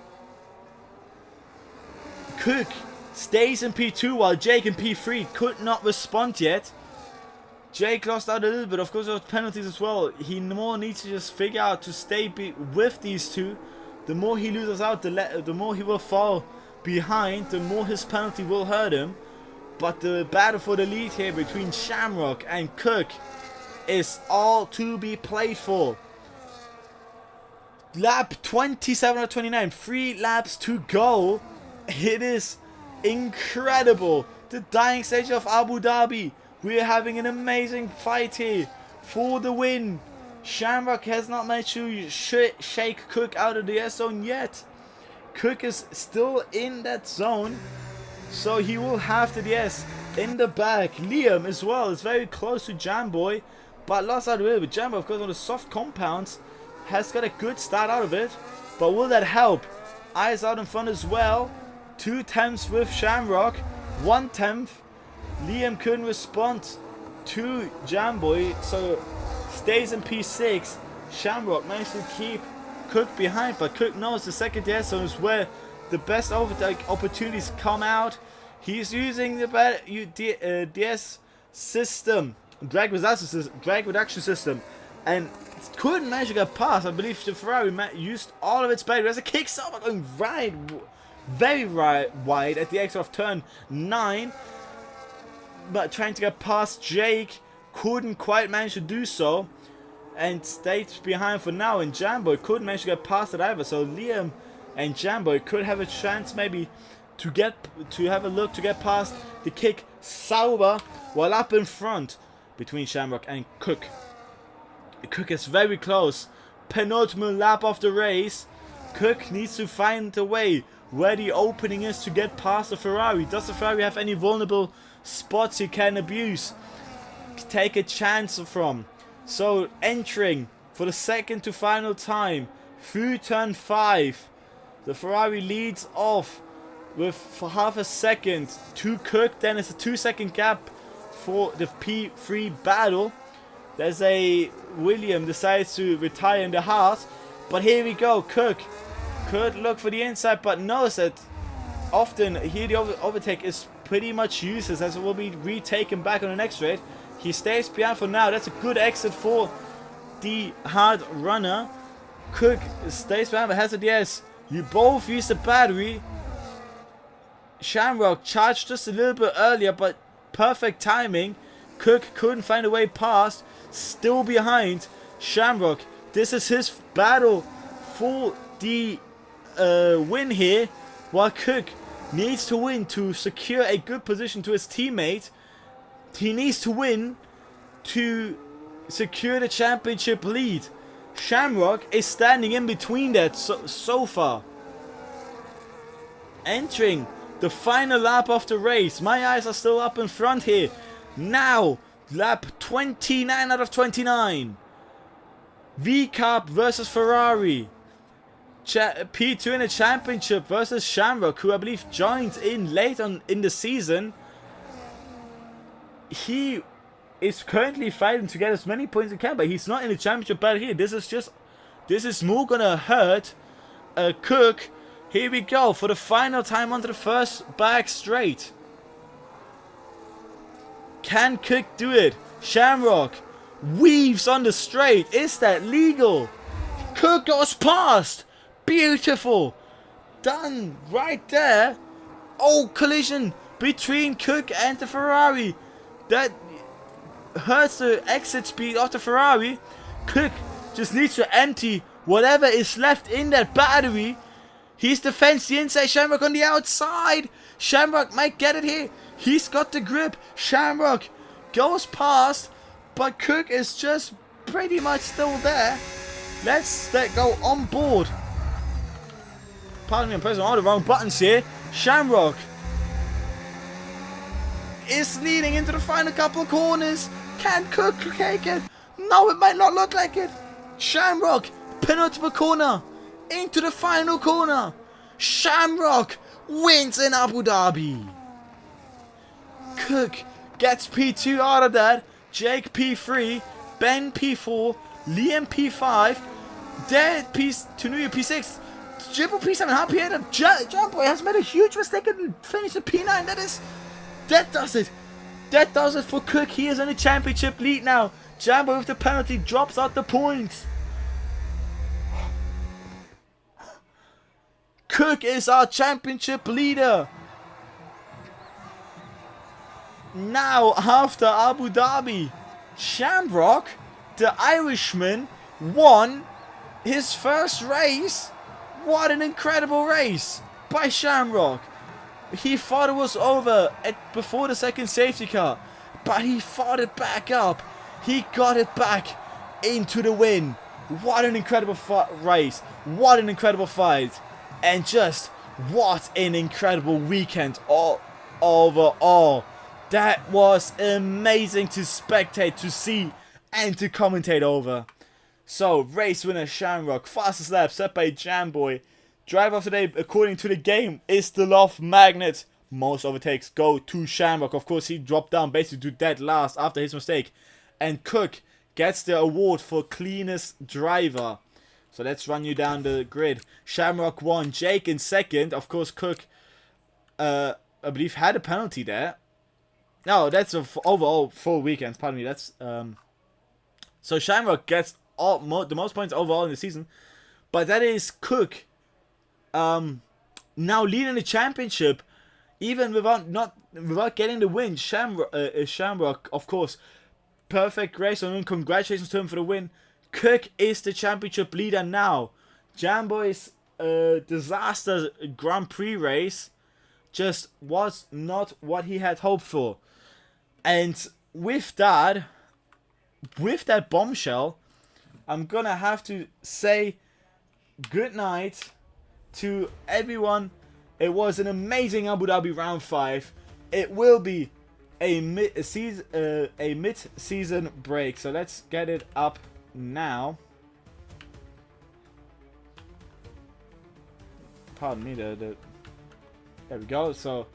Cook stays in P2 while Jake in P3 could not respond yet. Jake lost out a little bit. Of course, there was penalties as well. He more needs to just figure out to stay with these two. The more he loses out, the more he will fall behind, the more his penalty will hurt him. But the battle for the lead here between Shamrock and Cook is all to be played for. Lap 27 of 29, 3 laps to go. It is incredible. The dying stage of Abu Dhabi. We are having an amazing fight here for the win. Shamrock has not managed to shake Cook out of the S zone yet. Cook is still in that zone, so he will have the DS in the back. Liam as well is very close to Jamboy, but lost out a little bit. Jamboy, of course, on the soft compounds, has got a good start out of it, but will that help? Eyes out in front as well. 2 tenths with Shamrock, 1 tenth. Liam couldn't respond to Jamboy, so stays in P6. Shamrock managed to keep Cook behind, but Cook knows the second DS zone is where the best overtake opportunities come out. He's using the DS system, drag reduction system, and couldn't manage to get past. I believe the Ferrari used all of its battery as a kickstart, going very wide at the exit of turn 9. But trying to get past Jake, couldn't quite manage to do so, and stayed behind for now. And Jamboy couldn't manage to get past it either. So Liam and Jamboy could have a chance maybe to have a look to get past the kick Sauber, while up in front between Shamrock and Cook. Cook is very close. Penultimate lap of the race. Cook needs to find a way where the opening is to get past the Ferrari. Does the Ferrari have any vulnerable spots he can abuse, take a chance from? So entering for the second to final time through turn 5, the Ferrari leads off with for half a second to Cook. Then it's a 2-second gap for the P3 battle. There's a William decides to retire in the hard, but here we go. Cook could look for the inside, but knows that often here the overtake is pretty much useless, as it will be retaken back on the next straight. He stays behind for now. That's a good exit for the hard runner. Cook stays behind but has a DS. You both use the battery. Shamrock charged just a little bit earlier, but perfect timing. Cook couldn't find a way past. Still behind. Shamrock, this is his battle for the win here, while Cook needs to win to secure a good position to his teammate. He needs to win to secure the championship lead. Shamrock is standing in between that so far. Entering the final lap of the race. My eyes are still up in front here. Now, lap 29 out of 29. V Cup versus Ferrari. P2 in the championship versus Shamrock, who I believe joined in late on in the season. He is currently fighting to get as many points as he can, but he's not in the championship battle here. This is more gonna hurt Cook. Here we go for the final time onto the first back straight. Can Cook do it? Shamrock weaves on the straight. Is that legal? Cook goes past. Beautiful. Done right there. Oh, collision between Cook and the Ferrari. That hurts the exit speed of the Ferrari. Cook just needs to empty whatever is left in that battery. He's defends the inside, Shamrock on the outside. Shamrock might get it here. He's got the grip. Shamrock goes past, but Cook is just pretty much still there. Let's go on board. Pardon me, I'm pressing all the wrong buttons here. Shamrock is leading into the final couple of corners. Can Cook take it? No, it might not look like it. Shamrock, penultimate corner, into the final corner. Shamrock wins in Abu Dhabi. Cook gets P2 out of that. Jake P3, Ben P4, Liam P5, Dead Tanuya P6, Jibble P7. Happy Head of Jamboy has made a huge mistake and finished at P9. That does it. That does it for Cook. He is in the championship lead now. Jambo with the penalty drops out the points. Cook is our championship leader. Now, after Abu Dhabi, Shamrock, the Irishman, won his first race. What an incredible race by Shamrock. He thought it was over before the second safety car, but he fought it back up. He got it back into the win. What an incredible race. What an incredible fight. And just what an incredible weekend overall. That was amazing to spectate, to see, and to commentate over. So, race winner Shamrock, fastest lap set by Jamboy. Driver of the day, according to the game, is the Love Magnet. Most overtakes go to Shamrock. Of course, he dropped down basically to dead last after his mistake. And Cook gets the award for cleanest driver. So let's run you down the grid. Shamrock won. Jake in second. Of course, Cook, I believe, had a penalty there. No, that's a overall full weekend. Pardon me. That's so Shamrock gets the most points overall in the season, but that is Cook. Now leading the championship, even without getting the win. Shamrock, of course, perfect race. I mean, congratulations to him for the win. Cook is the championship leader now. Jamboy's disaster Grand Prix race just was not what he had hoped for. And with that bombshell, I'm gonna have to say good night to everyone. It was an amazing Abu Dhabi round 5. It will be a mid-season break. So let's get it up now. Pardon me, there we go. So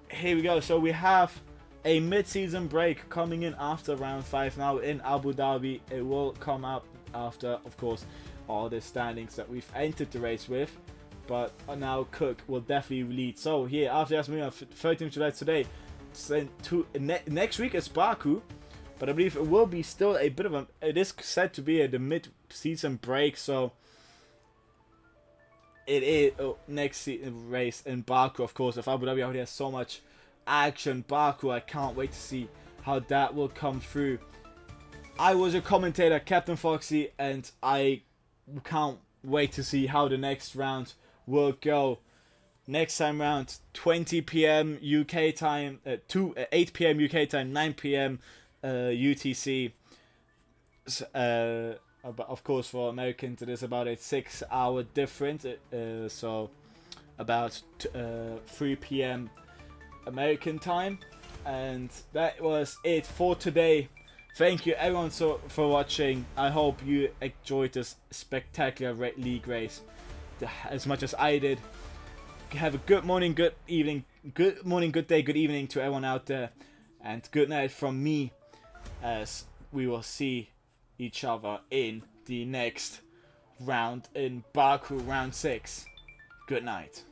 here we go. So we have a mid-season break coming in after round 5 now in Abu Dhabi. It will come up after, of course, all the standings that we've entered the race with. But now Cook will definitely lead. So here, after us moving on 13th July today, next week is Baku. But I believe it will be still a bit of a... It is said to be the mid-season break, so... It is next race in Baku, of course. If Abu Dhabi already has so much action, Baku, I can't wait to see how that will come through. I was a commentator, Captain Foxy, and I can't wait to see how the next round will go. Next time round, 20 p.m. UK time, 8 p.m. UK time, 9 p.m. UTC. But of course, for Americans, it is about a 6-hour difference. So about 3 p.m. American time. And that was it for today. Thank you everyone for watching. I hope you enjoyed this spectacular league race as much as I did. Have a good morning, good evening, good morning, good day, good evening to everyone out there. And good night from me, as we will see each other in the next round in Baku, round 6. Good night.